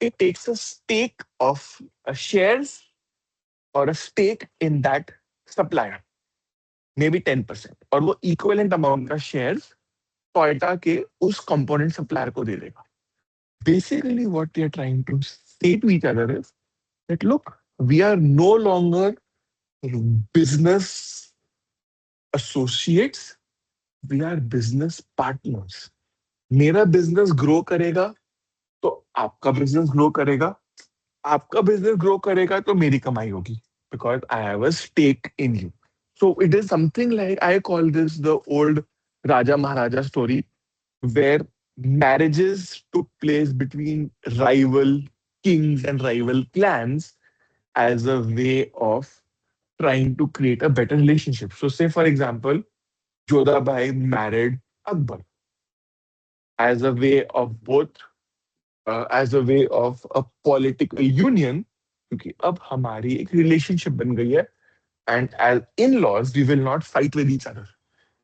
it takes a stake of shares or a stake in that supplier, maybe 10%, और वो equivalent amount का shares Toyota के उस component supplier को दे देगा. Basically what they are trying to say to each other is that look, we are no longer business associates, we are business partners. मेरा business grow करेगा तो आपका business grow करेगा, आपका बिजनेस ग्रो करेगा तो मेरी कमाई होगी, because I have a stake in you. So it is something like, I call this the old raja maharaja story, where marriages took place between rival kings and rival clans as a way of trying to create a better relationship. So, say for example, Jodha Bhai married Akbar as a way of both, as a way of a political union, क्योंकि अब हमारी एक relationship बन गई है, and as in-laws we will not fight with each other.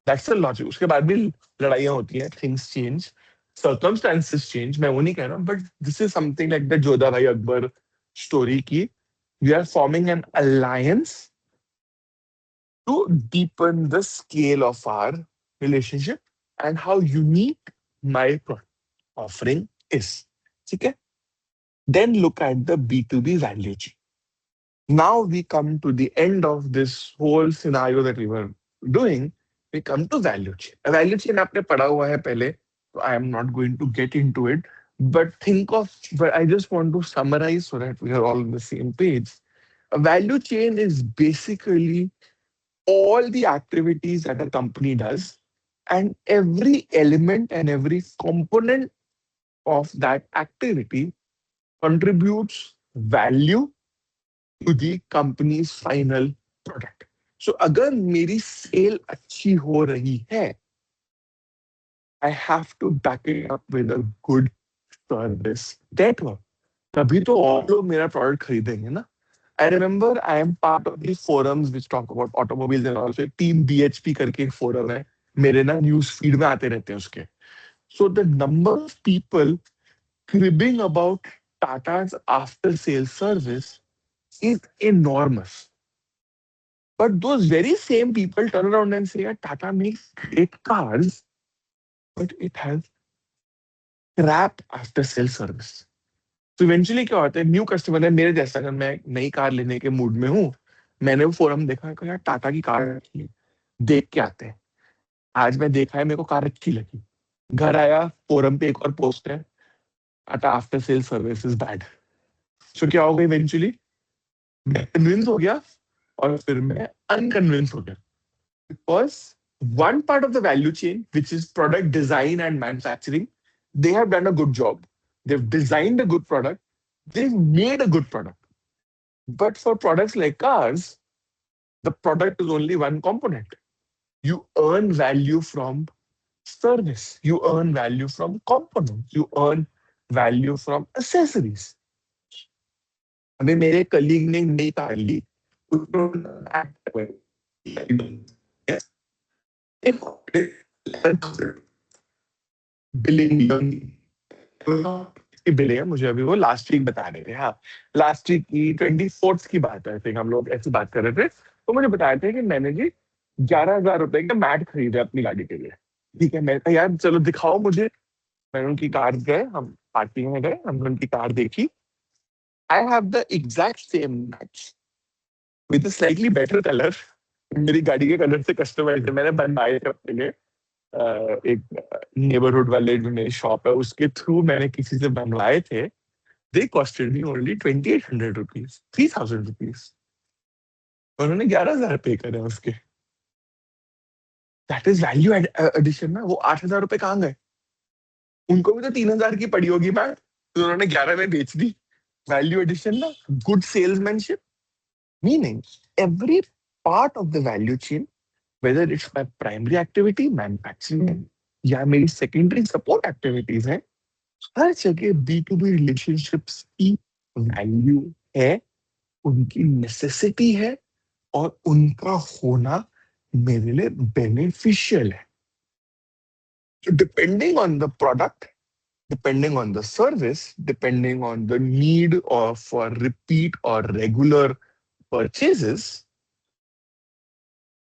That's the logic. उसके बाद भी लड़ाइयाँ होती हैं, थिंग्स चेंज, सर्कमस्टांसेस चेंज, मैं वो नहीं कह रहा हूँ, but this is something like the Jodha भाई अकबर स्टोरी की we are forming an alliance to deepen the scale of our relationship and how unique my offering is. Okay? Then look at the B2B value chain. Now we come to the end of this whole scenario that we were doing. We come to value chain. A value chain आपने पढ़ा हुआ है पहले, so I am not going to get into it. But think of, but I just want to summarize so that we are all on the same page. A value chain is basically all the activities that a company does, and every element and every component of that activity contributes value to the company's final product. So अगर मेरी cell अच्छी हो रही है, I have to back it up with a good service network. तभी तो और लोग मेरा प्रोडक्ट खरीदेंगे ना. I remember I am part of these forums which talk about automobiles and also Team BHP करके एक forum है. मेरे ना न्यूज फीड में आते रहते हैं उसके. So the number of people cribbing about Tata's after sales service is enormous. But those very same people turn around and say, Tata makes great cars, but it has crap after sales service. तो eventually क्या होता है, new customer है मेरे जैसा, अगर मैं नई कार लेने के मूड में हूँ, मैंने वो फोरम देखा, कहा यार टाटा की कार अच्छी है, देख के आते हैं. आज मैं देखा है, मेरे को कार अच्छी लगी, घर आया, फोरम पे एक और पोस्ट है, Tata after sale service is bad. So क्या होगा इवेंचुअली, मैं कन्विंस हो गया और फिर मैं अनकन्विंस हो गया, because one part of the value chain, which is product design and manufacturing, they have done a good job. They've designed a good product. They've made a good product. But for products like cars, the product is only one component. You earn value from service. You earn value from components. You earn value from accessories. अभी मेरे colleague ने नई car ली, billing bill है, मुझे अभी वो last week बता रहे थे. हाँ, लास्ट वीक की 24th की बात है, थिंक हम लोग ऐसी बात कर रहे थे, तो मुझे बताया था कि मैंने जी 11,000 रुपए का मैट खरीदे अपनी गाड़ी के लिए. ठीक है, मैं कहा यार चलो दिखाओ मुझे. मैंने उनकी कार गए, हम पार्टी में गए, हमने उनकी कार देखी. I have the exact same match with slightly better colour. मेरी गाड़ी के कलर से कस्टमाइज मैंने बनवाए थे अपने लिए. एक नेबरहुड वाले जो मेरी शॉप है उसके थ्रू मैंने किसी से बनवाए थे. They costed me only 2,800 rupees, 3,000 rupees. उन्होंने 11,000 पे करे उसके. दैट इज वैल्यू एडिशन ना. वो 8,000 रुपए कहाँ गए, उनको भी तो 3,000 की पड़ी होगी मैम, तो उन्होंने 11 में बेच दी। वैल्यू एडिशन ना, good salesmanship, meaning every part of the value chain, whether it's my primary activity manufacturing या मेरी सेकेंडरी सपोर्ट एक्टिविटीज है, हर जगह बी टू बी रिलेशनशिप्स की वैल्यू है, उनकी नेसेसिटी है, और उनका होना मेरे लिए बेनिफिशियल है। So depending on the product, depending on the service, depending on the need of for repeat or regular purchases,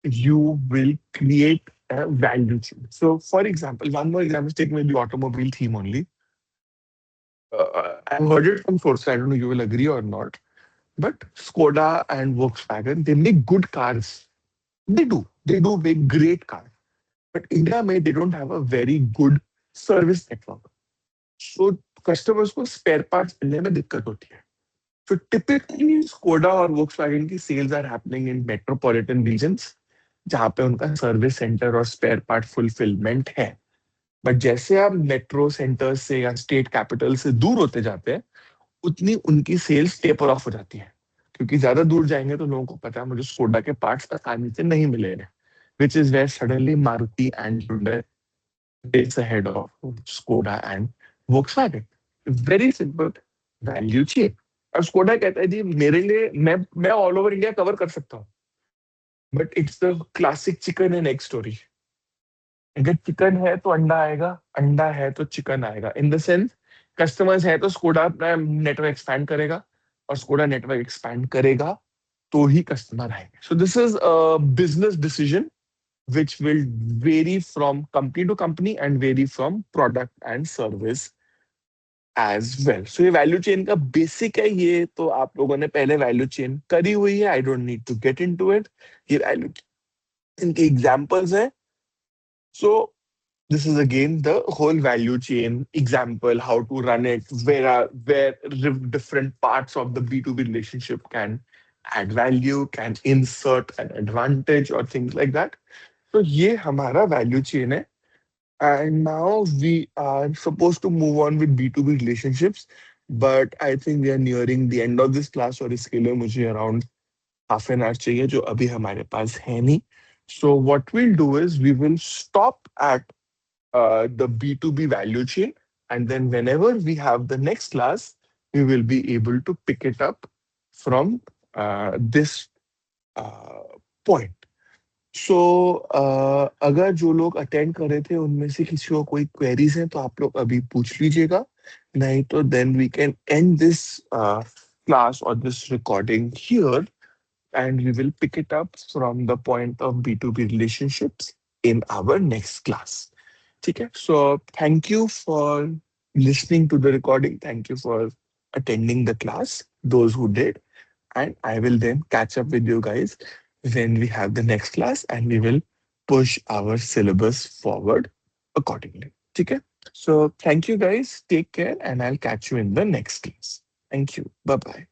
you will create a value chain. So, for example, one more example, take maybe automobile theme only. I've heard it from sources. I don't know you will agree or not, but Skoda and Volkswagen, they make good cars. They do. They do make great cars. But India may they don't have a very good service network. So customers को spare parts मिलने में दिक्कत होती है. So typically Skoda और Volkswagen की sales are happening in metropolitan regions जहाँ पे उनका सर्विस सेंटर और स्पेयर पार्ट फुलफिलमेंट है. बट जैसे आप मेट्रो सेंटर से या स्टेट कैपिटल से दूर होते जाते हैं, उतनी उनकी सेल्स टेपर ऑफ हो जाती है, क्योंकि ज्यादा दूर जाएंगे तो लोगों को पता है मुझे स्कोडा के पार्ट्स आसानी से नहीं मिलेंगे, which is where suddenly Maruti and Hyundai is ahead of Skoda and Volkswagen. Very simple value chain. अब स्कोडा कहता है जी मेरे लिए मैं ऑल ओवर इंडिया कवर कर सकता हूँ, but it's the classic chicken and egg story. अगर चिकन है तो अंडा आएगा, अंडा है तो चिकन आएगा, इन द सेंस कस्टमर्स है तो स्कोडा अपना नेटवर्क एक्सपैंड करेगा, और स्कोडा नेटवर्क एक्सपैंड करेगा तो ही कस्टमर आएंगे. सो this is a business decision which will vary from company to company and vary from product and service as well. So ये value chain का बेसिक है, ये तो आप लोगों ने पहले वैल्यू चेन करी हुई है, I don't need to get into it. ये वैल्यू इनके एग्जांपल्स हैं. So this is again the whole value chain example, how to run it, where different parts of the B2B relationship can add value, can insert an advantage or things like that. So ये हमारा value chain है. And now we are supposed to move on with B2B relationships, but I think we are nearing the end of this class, और इसके लिए मुझे around half an hour चाहिए जो अभी हमारे पास है नहीं. So what we'll do is we will stop at the B2B value chain, and then whenever we have the next class, we will be able to pick it up from this uh, point. सो अगर जो लोग attend कर रहे थे उनमें से किसी को कोई क्वेरीज हैं तो आप लोग अभी पूछ लीजिएगा, नहीं तो then we can end this class और this recording here, and we will pick it up from the point of B2B relationships in our next class. ठीक है, so thank you for listening to the recording, thank you for attending the class, those who did, and I will then catch up with you guys when we have the next class, and we will push our syllabus forward accordingly. Okay? So thank you guys. Take care, and I'll catch you in the next class. Thank you. Bye bye.